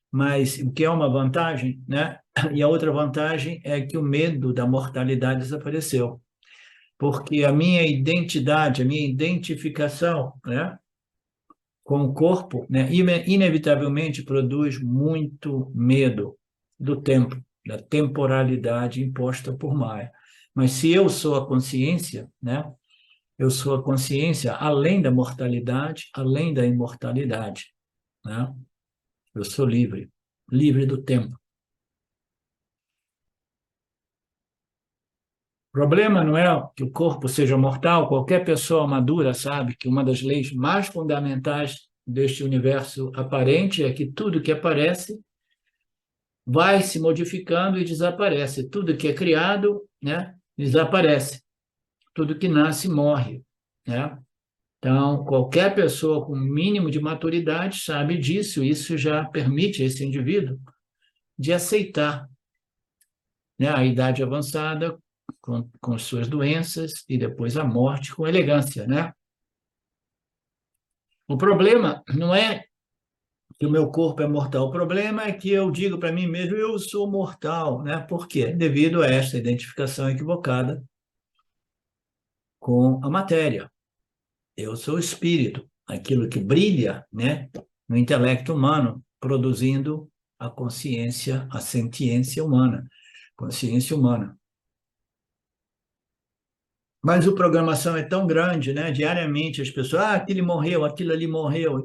mas o que é uma vantagem, né? E a outra vantagem é que o medo da mortalidade desapareceu, porque a minha identidade, a minha identificação, né, com o corpo, né, inevitavelmente produz muito medo do tempo, da temporalidade imposta por Maya. Mas se eu sou a consciência, né, eu sou a consciência além da mortalidade, além da imortalidade, né? Eu sou livre, livre do tempo. O problema não é que o corpo seja mortal, qualquer pessoa madura sabe que uma das leis mais fundamentais deste universo aparente é que tudo que aparece vai se modificando e desaparece. Tudo que é criado, né, desaparece. Tudo que nasce morre, né? Então, qualquer pessoa com mínimo de maturidade sabe disso, isso já permite a esse indivíduo de aceitar, né, a idade avançada com suas doenças e depois a morte com elegância, né? O problema não é que o meu corpo é mortal, o problema é que eu digo para mim mesmo, eu sou mortal, né? Por quê? Devido a esta identificação equivocada com a matéria. Eu sou o espírito, aquilo que brilha, né, no intelecto humano, produzindo a consciência, a sentiência humana, consciência humana. Mas a programação é tão grande, né? Diariamente as pessoas, aquele morreu, aquilo ali morreu.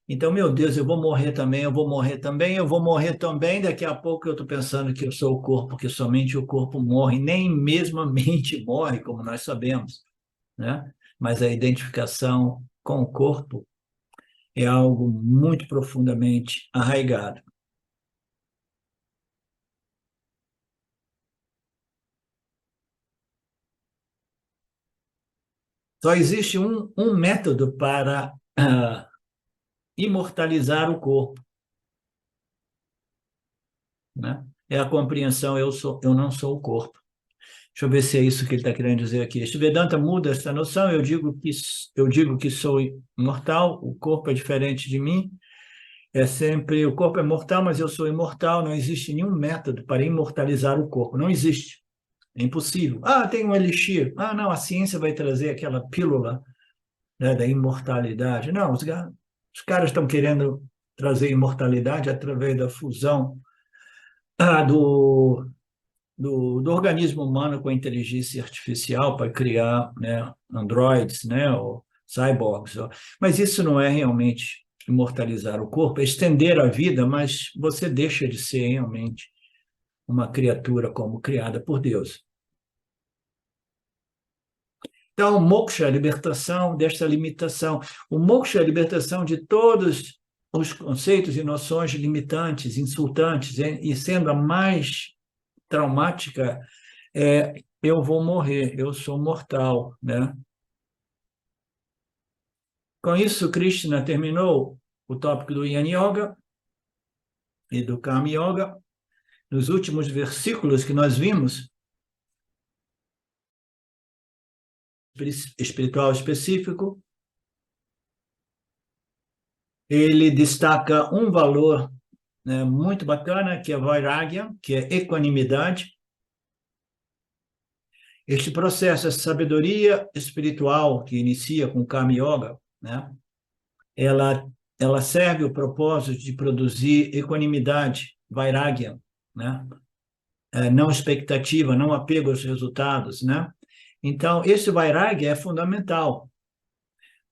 Então, meu Deus, eu vou morrer também, eu vou morrer também, eu vou morrer também. Daqui a pouco eu estou pensando que eu sou o corpo, que somente o corpo morre, nem mesmo a mente morre, como nós sabemos, né? Mas a identificação com o corpo é algo muito profundamente arraigado. Só existe um método para imortalizar o corpo, né? É a compreensão, eu não sou o corpo. Deixa eu ver se é isso que ele está querendo dizer aqui. Este Vedanta muda essa noção, eu digo que sou imortal, o corpo é diferente de mim, é sempre, o corpo é mortal, mas eu sou imortal, não existe nenhum método para imortalizar o corpo, não existe. É impossível. Tem um elixir. Não, a ciência vai trazer aquela pílula, né, da imortalidade. Não, os caras estão querendo trazer imortalidade através da fusão do organismo humano com a inteligência artificial para criar, né, androides, né, ou cyborgs. Mas isso não é realmente imortalizar o corpo, é estender a vida, mas você deixa de ser realmente uma criatura como criada por Deus. Então, moksha é a libertação desta limitação. O moksha é a libertação de todos os conceitos e noções limitantes, insultantes, e sendo a mais traumática, eu vou morrer, eu sou mortal, né? Com isso, Krishna terminou o tópico do Jnana Yoga e do Karma Yoga. Nos últimos versículos que nós vimos, espiritual específico. Ele destaca um valor, né, muito bacana, que é Vairagya, que é equanimidade. Este processo, essa sabedoria espiritual que inicia com Karma Yoga, né, ela serve o propósito de produzir equanimidade, Vairagya, né, não expectativa, não apego aos resultados, né? Então, esse Vairagya é fundamental.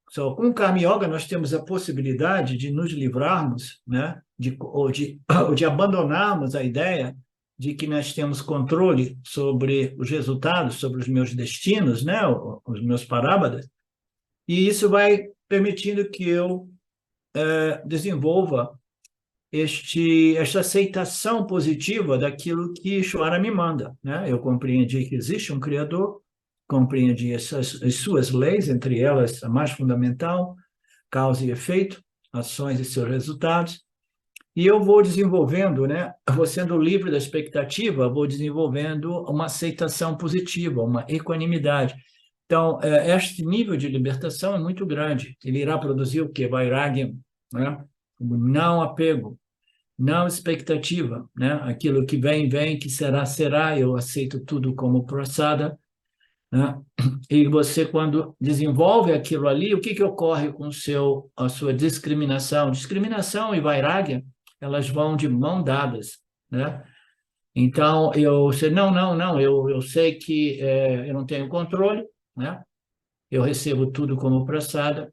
Só com o Karma Yoga nós temos a possibilidade de nos livrarmos, né, ou de abandonarmos a ideia de que nós temos controle sobre os resultados, sobre os meus destinos, né, os meus parábadas, e isso vai permitindo que eu desenvolva esta aceitação positiva daquilo que Ishvara me manda, né? Eu compreendi que existe um Criador, compreendi as suas leis, entre elas a mais fundamental, causa e efeito, ações e seus resultados, e eu vou desenvolvendo, né? Vou sendo livre da expectativa, vou desenvolvendo uma aceitação positiva, uma equanimidade. Então, este nível de libertação é muito grande. Ele irá produzir o quê? Vairagya, né? Não apego, não expectativa, né? Aquilo que vem, vem, que será, será, eu aceito tudo como prasada, né? E você, quando desenvolve aquilo ali, o que ocorre com a sua discriminação? Discriminação e vairagya, elas vão de mão dadas, né? Então, eu sei, não, eu sei que eu não tenho controle, né? Eu recebo tudo como prasada,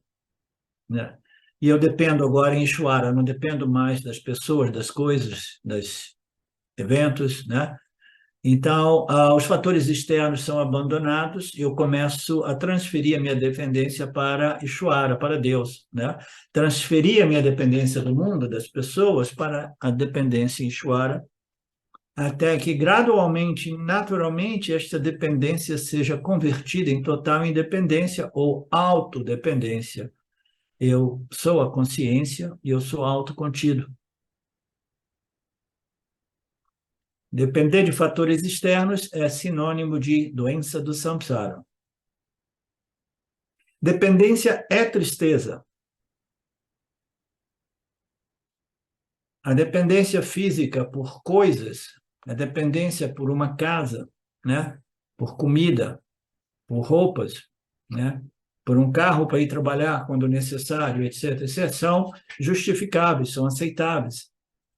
né? E eu dependo agora em Ishvara, não dependo mais das pessoas, das coisas, dos eventos, né? Então, os fatores externos são abandonados e eu começo a transferir a minha dependência para Ishvara, para Deus, né? Transferir a minha dependência do mundo, das pessoas, para a dependência em Ishvara, até que gradualmente, naturalmente, esta dependência seja convertida em total independência ou autodependência. Eu sou a consciência e eu sou autocontido. Depender de fatores externos é sinônimo de doença do samsara. Dependência é tristeza. A dependência física por coisas, a dependência por uma casa, né? Por comida, por roupas, né? Por um carro para ir trabalhar quando necessário, etc., etc., são justificáveis, são aceitáveis,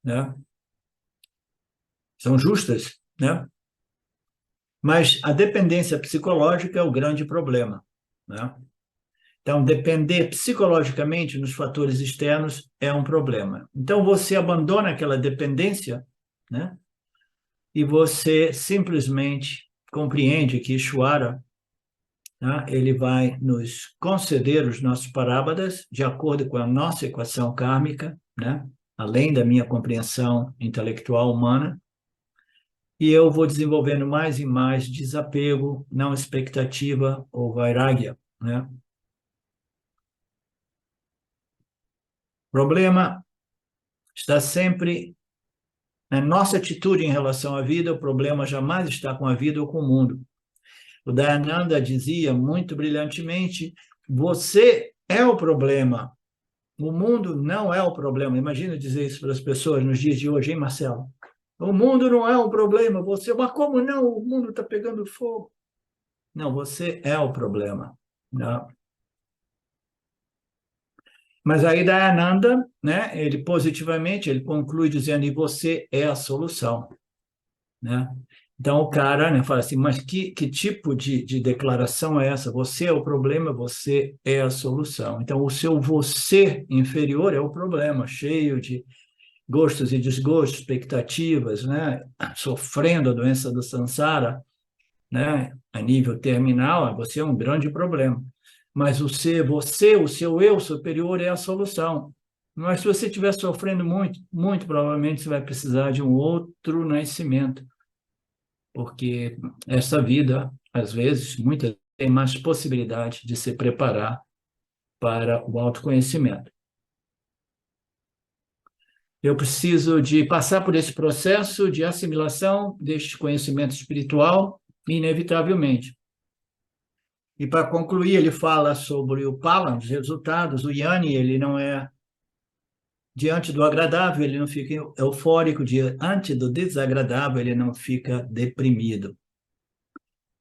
né? São justas, né? Mas a dependência psicológica é o grande problema, né? Então, depender psicologicamente nos fatores externos é um problema. Então, você abandona aquela dependência, né? E você simplesmente compreende que Ishvara, né, ele vai nos conceder os nossos parábadas de acordo com a nossa equação kármica, né? Além da minha compreensão intelectual humana, e eu vou desenvolvendo mais e mais desapego, não expectativa ou vairagya, né? O problema está sempre na nossa atitude em relação à vida, o problema jamais está com a vida ou com o mundo. O Dayananda dizia muito brilhantemente, você é o problema, o mundo não é o problema. Imagina dizer isso para as pessoas nos dias de hoje, hein, Marcelo? O mundo não é o problema, você... Mas como não? O mundo está pegando fogo. Não, você é o problema. Não. Mas aí Dayananda, né, ele positivamente, ele conclui dizendo, e você é a solução. Né? Então o cara, né, fala assim, mas que tipo de declaração é essa? Você é o problema, você é a solução. Então o seu você inferior é o problema, cheio de gostos e desgostos, expectativas, né? Sofrendo a doença do samsara, né? A nível terminal, você é um grande problema. Mas o seu eu superior é a solução. Mas se você estiver sofrendo muito, muito provavelmente você vai precisar de um outro nascimento, porque essa vida, às vezes, muitas tem mais possibilidade de se preparar para o autoconhecimento. Eu preciso de passar por esse processo de assimilação deste conhecimento espiritual, inevitavelmente. E para concluir, ele fala sobre o Pala, os resultados. O Yanni, ele não é diante do agradável, ele não fica eufórico, diante do desagradável, ele não fica deprimido.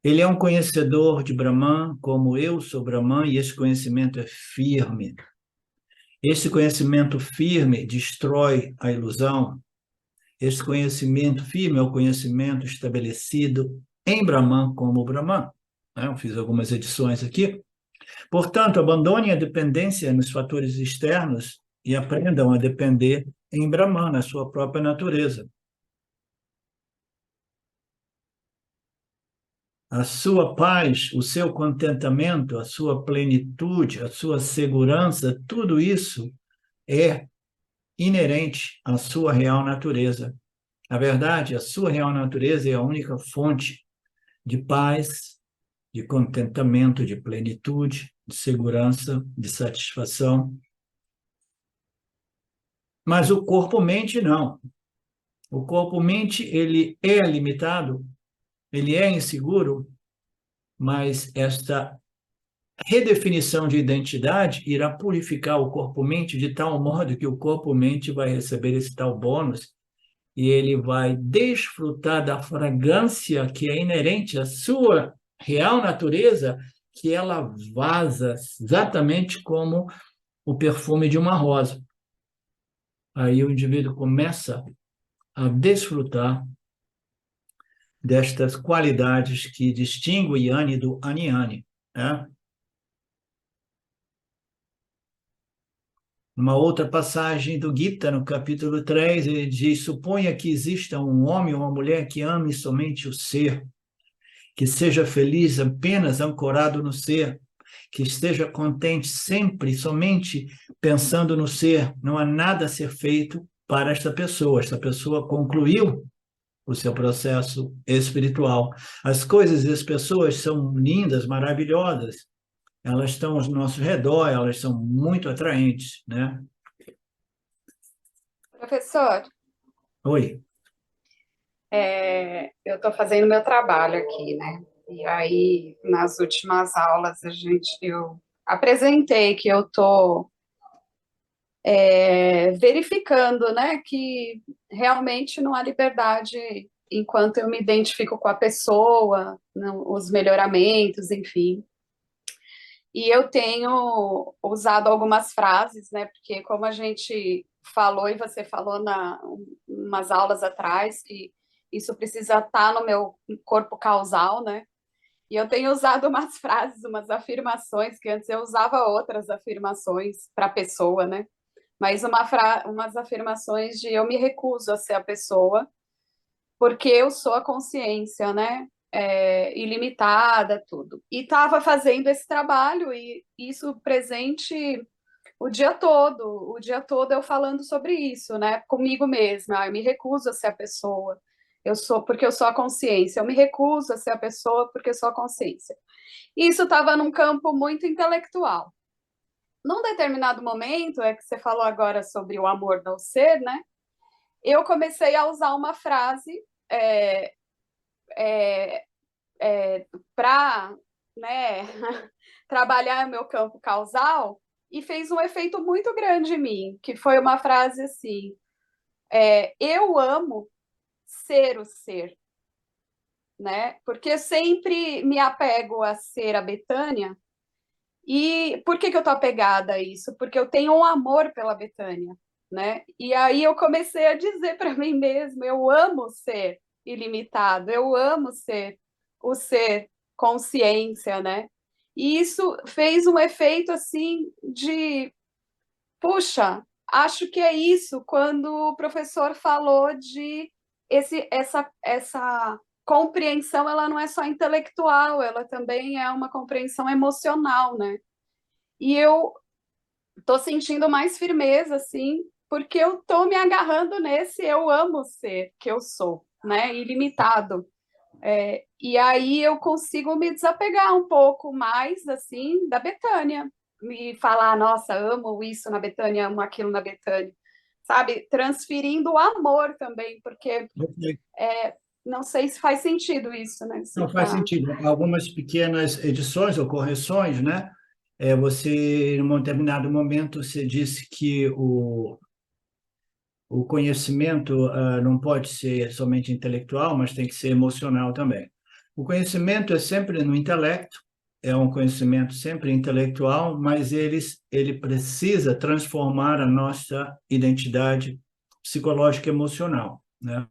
Ele é um conhecedor de Brahman, como eu sou Brahman, e esse conhecimento é firme. Esse conhecimento firme destrói a ilusão. Esse conhecimento firme é o conhecimento estabelecido em Brahman como Brahman. Eu fiz algumas edições aqui. Portanto, abandone a dependência nos fatores externos e aprendam a depender em Brahman, na sua própria natureza. A sua paz, o seu contentamento, a sua plenitude, a sua segurança, tudo isso é inerente à sua real natureza. Na verdade, a sua real natureza é a única fonte de paz, de contentamento, de plenitude, de segurança, de satisfação. Mas o corpo-mente não. O corpo-mente, ele é limitado, ele é inseguro, mas esta redefinição de identidade irá purificar o corpo-mente de tal modo que o corpo-mente vai receber esse tal bônus e ele vai desfrutar da fragrância que é inerente à sua real natureza, que ela vaza exatamente como o perfume de uma rosa. Aí o indivíduo começa a desfrutar destas qualidades que distinguem o Yanni do Aniani, né? Uma outra passagem do Gita, no capítulo 3, ele diz: suponha que exista um homem ou uma mulher que ame somente o ser, que seja feliz apenas ancorado no ser, que esteja contente sempre, somente pensando no ser. Não há nada a ser feito para esta pessoa. Esta pessoa concluiu o seu processo espiritual. As coisas e as pessoas são lindas, maravilhosas. Elas estão ao nosso redor, elas são muito atraentes, né? Professor, Oi. eu estou fazendo meu trabalho aqui, né? E aí, nas últimas aulas, eu apresentei que eu estou verificando, né, que realmente não há liberdade enquanto eu me identifico com a pessoa, os melhoramentos, enfim. E eu tenho usado algumas frases, né? Porque como a gente falou e você falou umas aulas atrás, que isso precisa estar no meu corpo causal, né? E eu tenho usado umas frases, umas afirmações, que antes eu usava outras afirmações para a pessoa, né? Mas umas afirmações de eu me recuso a ser a pessoa, porque eu sou a consciência, né? Ilimitada, tudo. E estava fazendo esse trabalho, e isso presente o dia todo eu falando sobre isso, né? Comigo mesma, eu me recuso a ser a pessoa, porque eu sou a consciência, eu me recuso a ser a pessoa porque eu sou a consciência. E isso estava num campo muito intelectual. Num determinado momento, que você falou agora sobre o amor do ser, né? Eu comecei a usar uma frase para, né, trabalhar o meu campo causal, e fez um efeito muito grande em mim, que foi uma frase assim: eu amo ser o ser, né? Porque eu sempre me apego a ser a Betânia. E por que eu tô apegada a isso? Porque eu tenho um amor pela Betânia, né? E aí eu comecei a dizer para mim mesma: eu amo ser ilimitado, eu amo ser o ser consciência, né? E isso fez um efeito assim de, puxa, acho que é isso quando o professor falou de essa compreensão, ela não é só intelectual, ela também é uma compreensão emocional, né? E eu tô sentindo mais firmeza, assim, porque eu tô me agarrando nesse eu amo ser que eu sou, né? Ilimitado. E aí eu consigo me desapegar um pouco mais, assim, da Betânia. Me falar, nossa, amo isso na Betânia, amo aquilo na Betânia. Sabe? Transferindo o amor também, porque não sei se faz sentido isso, né? Se Não faz tá- sentido. Algumas pequenas edições ou correções, né? Você, em um determinado momento, você disse que o conhecimento não pode ser somente intelectual, mas tem que ser emocional também. O conhecimento é sempre no intelecto, é um conhecimento sempre intelectual, mas ele precisa transformar a nossa identidade psicológica e emocional, né?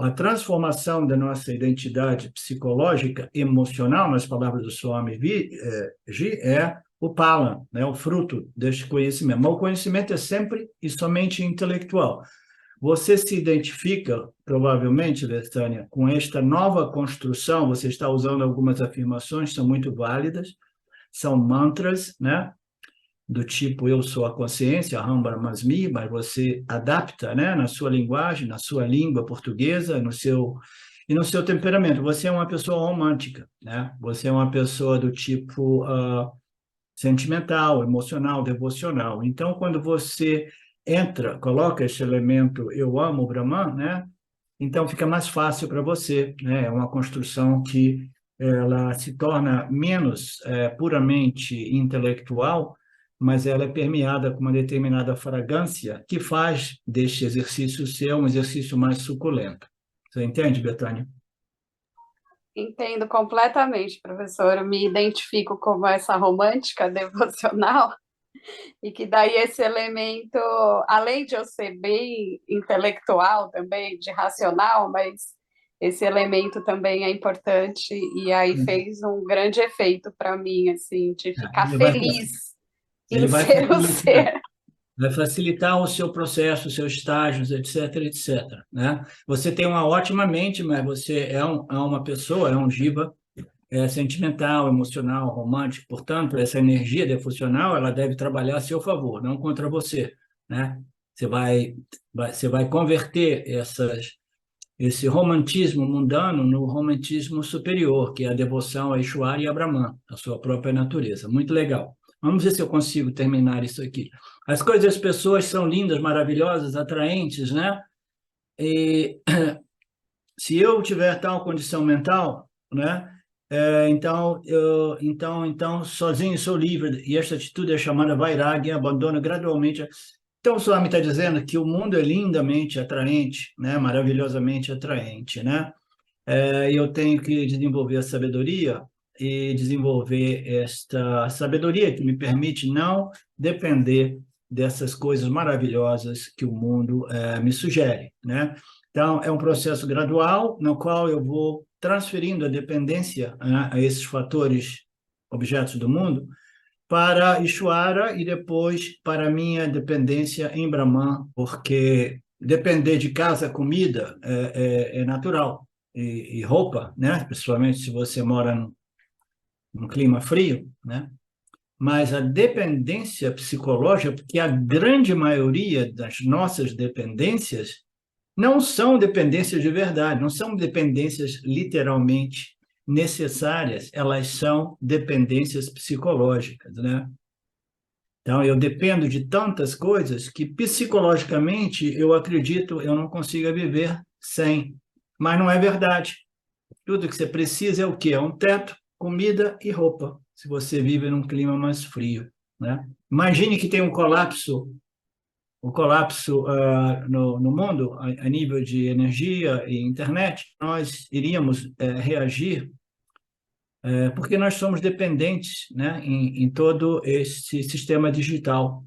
A transformação da nossa identidade psicológica e emocional, nas palavras do Swami Ji, é o pala, né, o fruto deste conhecimento. Mas o conhecimento é sempre e somente intelectual. Você se identifica, provavelmente, Betânia, com esta nova construção, você está usando algumas afirmações, são muito válidas, são mantras, né? Do tipo eu sou a consciência, Aham Brahmasmi, mas você adapta, né, na sua linguagem, na sua língua portuguesa, no seu temperamento. Você é uma pessoa romântica, né? Você é uma pessoa do tipo sentimental, emocional, devocional. Então, quando você coloca esse elemento eu amo o Brahman, né? Então fica mais fácil para você, né? É uma construção que ela se torna menos puramente intelectual, mas ela é permeada com uma determinada fragrância que faz deste exercício ser um exercício mais suculento. Você entende, Betânia? Entendo completamente, professor. Eu me identifico como essa romântica devocional, e que daí esse elemento, além de eu ser bem intelectual também, de racional, mas esse elemento também é importante, e aí fez um grande efeito para mim, assim, de ficar Ele vai, feliz ele em vai ser o facilitar. ser. Vai facilitar o seu processo, os seus estágios, etc, etc, né? Você tem uma ótima mente, mas você é uma pessoa, é um jiva sentimental, emocional, romântico. Portanto, essa energia devocional, ela deve trabalhar a seu favor, não contra você, né? Você vai converter esse romantismo mundano no romantismo superior, que é a devoção a Ishvara e a Brahman, a sua própria natureza. Muito legal. Vamos ver se eu consigo terminar isso aqui. As coisas das pessoas são lindas, maravilhosas, atraentes, né? E se eu tiver tal condição mental, né? Então, sozinho sou livre. E esta atitude é chamada vairagya, abandono gradualmente. Então, o Swami está dizendo que o mundo é lindamente atraente, né? Maravilhosamente atraente, né? Eu tenho que desenvolver a sabedoria e desenvolver esta sabedoria que me permite não depender dessas coisas maravilhosas que o mundo me sugere, né? Então, é um processo gradual no qual eu vou transferindo a dependência, né, a esses fatores, objetos do mundo, para Ishvara e depois para a minha dependência em Brahman, porque depender de casa, comida, é natural. E roupa, né? Principalmente se você mora num clima frio, né? Mas a dependência psicológica, porque a grande maioria das nossas dependências não são dependências de verdade, não são dependências literalmente necessárias, elas são dependências psicológicas, né? Então, eu dependo de tantas coisas que psicologicamente eu acredito eu não consiga viver sem. Mas não é verdade. Tudo que você precisa é o quê? É um teto, comida e roupa, se você vive num clima mais frio, né? Imagine que tem um colapso no mundo a nível de energia e internet, nós iríamos reagir porque nós somos dependentes, né, em todo esse sistema digital,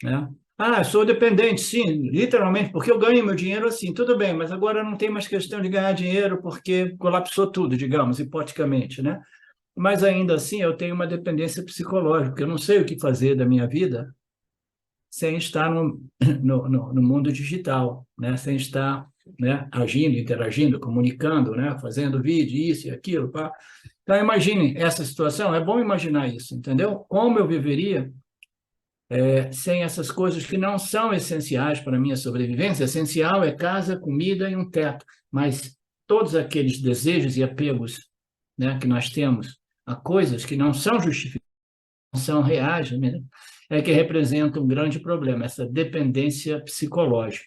né? Ah, sou dependente, sim, literalmente, porque eu ganho meu dinheiro assim, tudo bem, mas agora não tem mais questão de ganhar dinheiro porque colapsou tudo, digamos, hipoteticamente, né? Mas ainda assim eu tenho uma dependência psicológica, porque eu não sei o que fazer da minha vida sem estar no mundo digital, né? Sem estar, né, agindo, interagindo, comunicando, né, fazendo vídeo, isso e aquilo, pá. Então, imagine essa situação, é bom imaginar isso, entendeu? Como eu viveria sem essas coisas que não são essenciais para a minha sobrevivência. Essencial é casa, comida e um teto, mas todos aqueles desejos e apegos, né, que nós temos a coisas que não são justificadas, não são reais, né, é que representa um grande problema, essa dependência psicológica.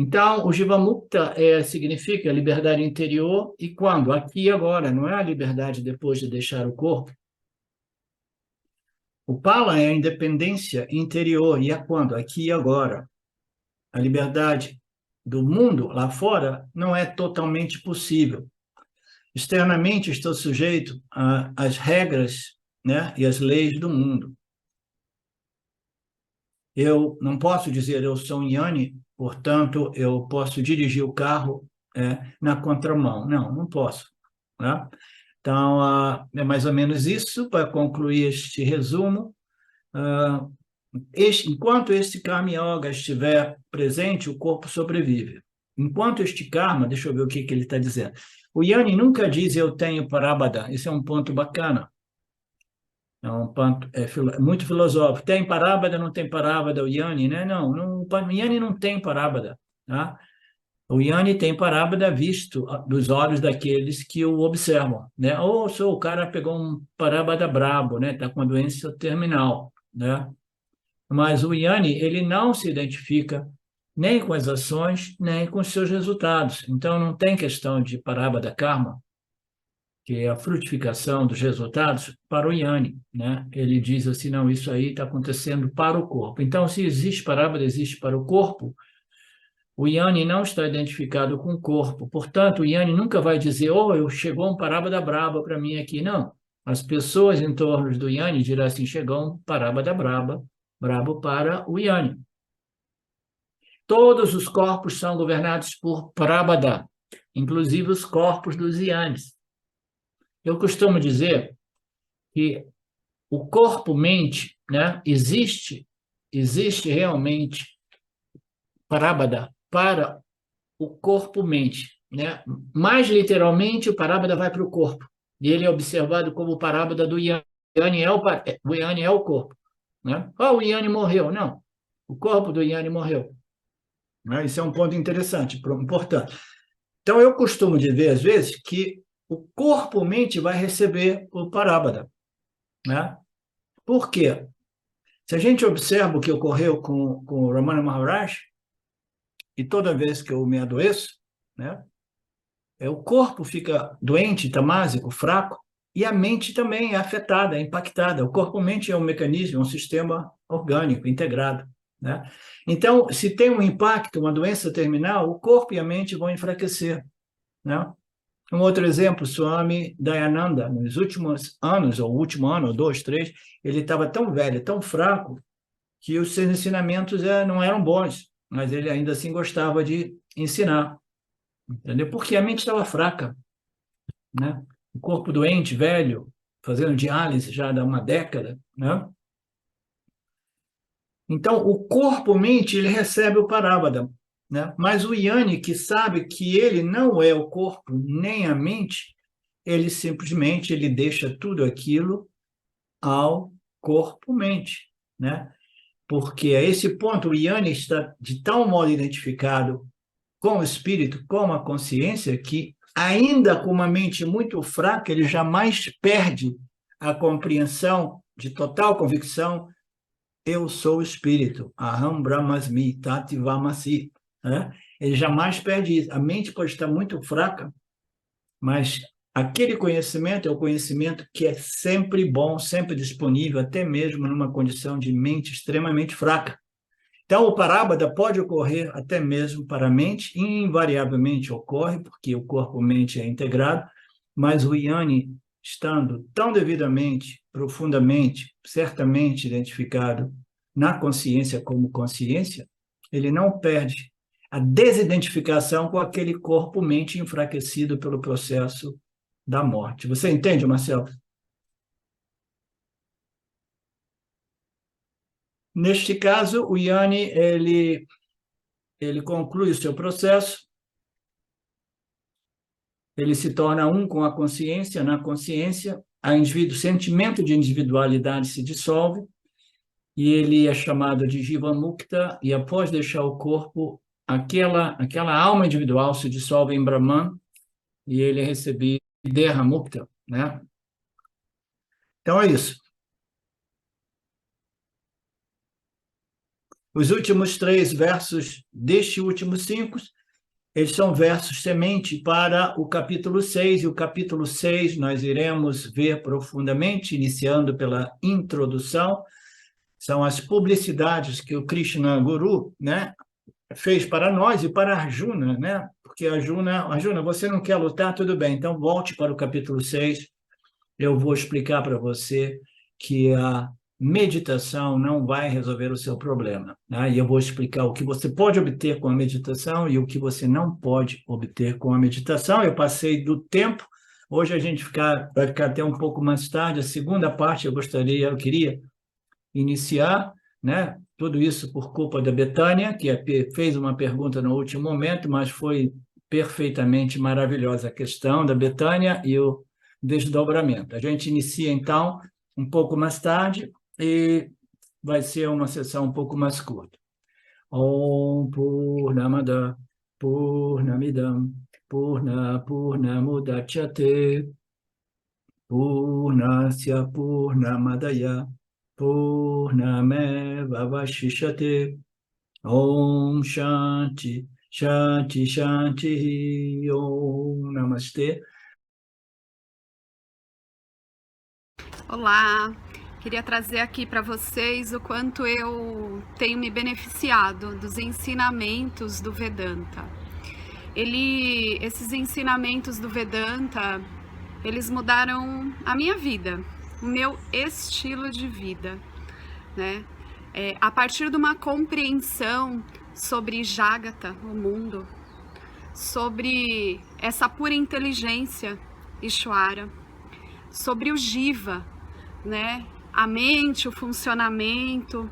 Então, o Jivamukta significa liberdade interior, e quando? Aqui e agora, não é a liberdade depois de deixar o corpo. O Pala é a independência interior, e é quando? Aqui e agora. A liberdade do mundo lá fora não é totalmente possível. Externamente, estou sujeito às regras, né, e às leis do mundo. Eu não posso dizer eu sou um Yanni, portanto, eu posso dirigir o carro na contramão. Não, não posso. Né? Então, é mais ou menos isso para concluir este resumo. Enquanto este Karma Yoga estiver presente, o corpo sobrevive. Enquanto este karma, deixa eu ver o que ele está dizendo. O Yanni nunca diz eu tenho Parabada. Esse é um ponto bacana. É um ponto muito filosófico. Tem Parabada, não tem Parabada, o Yanni, né? Não, o Yanni não tem Parabada. Tá? O Yanni tem Parabada visto dos olhos daqueles que o observam. Né? Ou se o cara pegou um Parabada brabo, né? Está com uma doença terminal. Né? Mas o Yanni, ele não se identifica nem com as ações, nem com os seus resultados. Então, não tem questão de Parabada Karma, que é a frutificação dos resultados, para o Yanni. Né? Ele diz assim, não, isso aí está acontecendo para o corpo. Então, se existe Parabada, existe para o corpo, o Yanni não está identificado com o corpo. Portanto, o Yanni nunca vai dizer, chegou um Parabada braba para mim aqui. Não. As pessoas em torno do Yanni dirão assim, chegou um Parabada brabo para o Yanni. Todos os corpos são governados por Prabhada, inclusive os corpos dos Yanis. Eu costumo dizer que o corpo-mente, né, existe realmente Prabhada para o corpo-mente. Né? Mais literalmente, o Prabhada vai para o corpo. E ele é observado como o Prabhada do Yanni. O Yanni é o corpo. Né? O Yanni morreu. Não. O corpo do Yanni morreu. Né? Isso é um ponto interessante, importante. Então, eu costumo dizer, às vezes, que o corpo-mente vai receber o Parabada. Né? Por quê? Se a gente observa o que ocorreu com o Ramana Maharaj, e toda vez que eu me adoeço, né, o corpo fica doente, tamásico, fraco, e a mente também é afetada, é impactada. O corpo-mente é um mecanismo, é um sistema orgânico, integrado. Né? Então, se tem um impacto, uma doença terminal, o corpo e a mente vão enfraquecer. Né? Um outro exemplo, Swami Dayananda, nos últimos anos, ou último ano, ou 2, 3, ele estava tão velho, tão fraco, que os seus ensinamentos não eram bons, mas ele ainda assim gostava de ensinar. Entendeu? Porque a mente estava fraca. Né? O corpo doente, velho, fazendo diálise já há uma década. Né? Então, o corpo-mente, ele recebe o Parabada. Né? Mas o Yanni, que sabe que ele não é o corpo nem a mente, ele simplesmente deixa tudo aquilo ao corpo-mente. Né? Porque a esse ponto o Yanni está de tal modo identificado com o espírito, com a consciência, que ainda com uma mente muito fraca, ele jamais perde a compreensão de total convicção: eu sou o espírito, Aham Brahmasmi, Tati Vamasi. Né? Ele jamais perde isso. A mente pode estar muito fraca, mas aquele conhecimento é o conhecimento que é sempre bom, sempre disponível, até mesmo numa condição de mente extremamente fraca. Então, o Parabada pode ocorrer até mesmo para a mente, invariavelmente ocorre, porque o corpo-mente é integrado, mas o Yanni, estando tão devidamente, profundamente, certamente identificado na consciência como consciência, ele não perde a desidentificação com aquele corpo-mente enfraquecido pelo processo da morte. Você entende, Marcelo? Neste caso, o Yanni, ele conclui o seu processo, ele se torna um com a consciência, na consciência, o sentimento de individualidade se dissolve, e ele é chamado de Jiva Mukta, e após deixar o corpo, aquela alma individual se dissolve em Brahman, e ele é recebido Deha Mukta. Né? Então é isso. Os últimos 3 versos deste último 5, eles são versos semente para o capítulo 6, e o capítulo 6 nós iremos ver profundamente, iniciando pela introdução. São as publicidades que o Krishna Guru, né, fez para nós e para Arjuna, né? Porque Arjuna, você não quer lutar? Tudo bem, então volte para o capítulo 6, eu vou explicar para você que a meditação não vai resolver o seu problema, né? E eu vou explicar o que você pode obter com a meditação e o que você não pode obter com a meditação. Eu passei do tempo, hoje a gente vai ficar até um pouco mais tarde. A segunda parte eu queria iniciar, né? Tudo isso por culpa da Betânia, que fez uma pergunta no último momento, mas foi perfeitamente maravilhosa a questão da Betânia e o desdobramento. A gente inicia, então, um pouco mais tarde e vai ser uma sessão um pouco mais curta. Om Purnamada Purnamidam Purnamudachyate Purnasya Purnamadaya Purnameva Vashishyate. Om Shanti, Shanti, Shanti, Om Namastê. Olá, queria trazer aqui para vocês o quanto eu tenho me beneficiado dos ensinamentos do Vedanta. Esses ensinamentos do Vedanta, eles mudaram a minha vida, o meu estilo de vida, né? A partir de uma compreensão sobre Jagata, o mundo, sobre essa pura inteligência, Ishvara, sobre o Jiva, né? A mente, o funcionamento,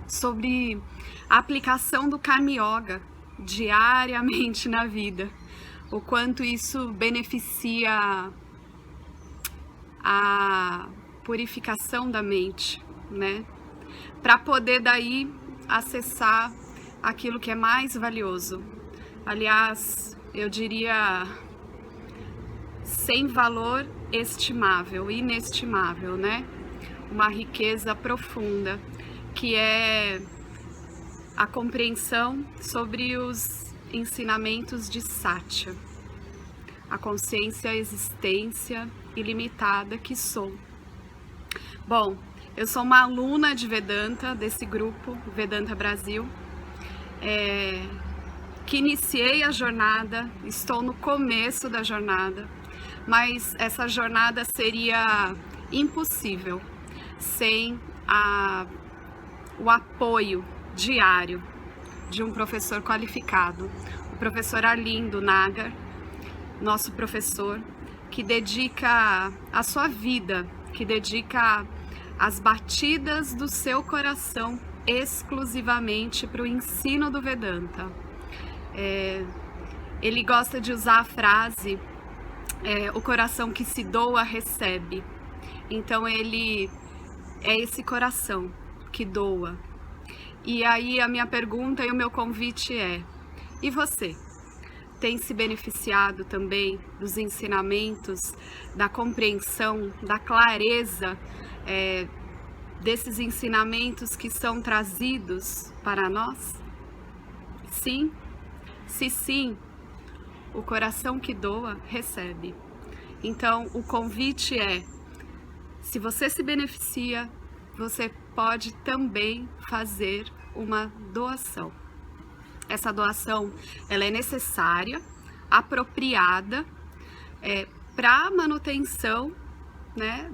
sobre a aplicação do Karma Yoga diariamente na vida, o quanto isso beneficia a purificação da mente, né? Para poder daí acessar aquilo que é mais valioso. Aliás, eu diria sem valor estimável, inestimável, né? Uma riqueza profunda, que é a compreensão sobre os ensinamentos de Satya, a consciência, a existência ilimitada que sou. Bom, eu sou uma aluna de Vedanta, desse grupo, Vedanta Brasil, que iniciei a jornada, estou no começo da jornada, mas essa jornada seria impossível sem o apoio diário de um professor qualificado, o professor Arlindo Nagar, nosso professor, que dedica a sua vida, que dedica as batidas do seu coração exclusivamente para o ensino do Vedanta. Ele gosta de usar a frase, o coração que se doa recebe. Então ele é esse coração que doa. E aí a minha pergunta e o meu convite é: e você? Tem se beneficiado também dos ensinamentos, da compreensão, da clareza desses ensinamentos que são trazidos para nós? Sim? Se sim, o coração que doa recebe. Então o convite é: se você se beneficia, você pode também fazer uma doação. Essa doação, ela é necessária, apropriada, para a manutenção, né,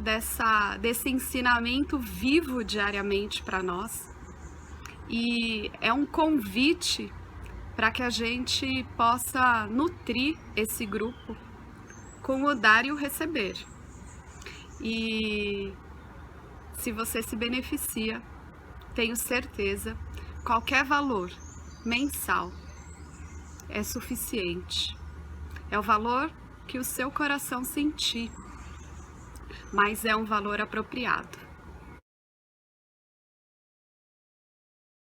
desse ensinamento vivo diariamente para nós. E é um convite para que a gente possa nutrir esse grupo com o dar e o receber. E se você se beneficia, tenho certeza, qualquer valor mensal é suficiente. É o valor que o seu coração sentir, mas é um valor apropriado.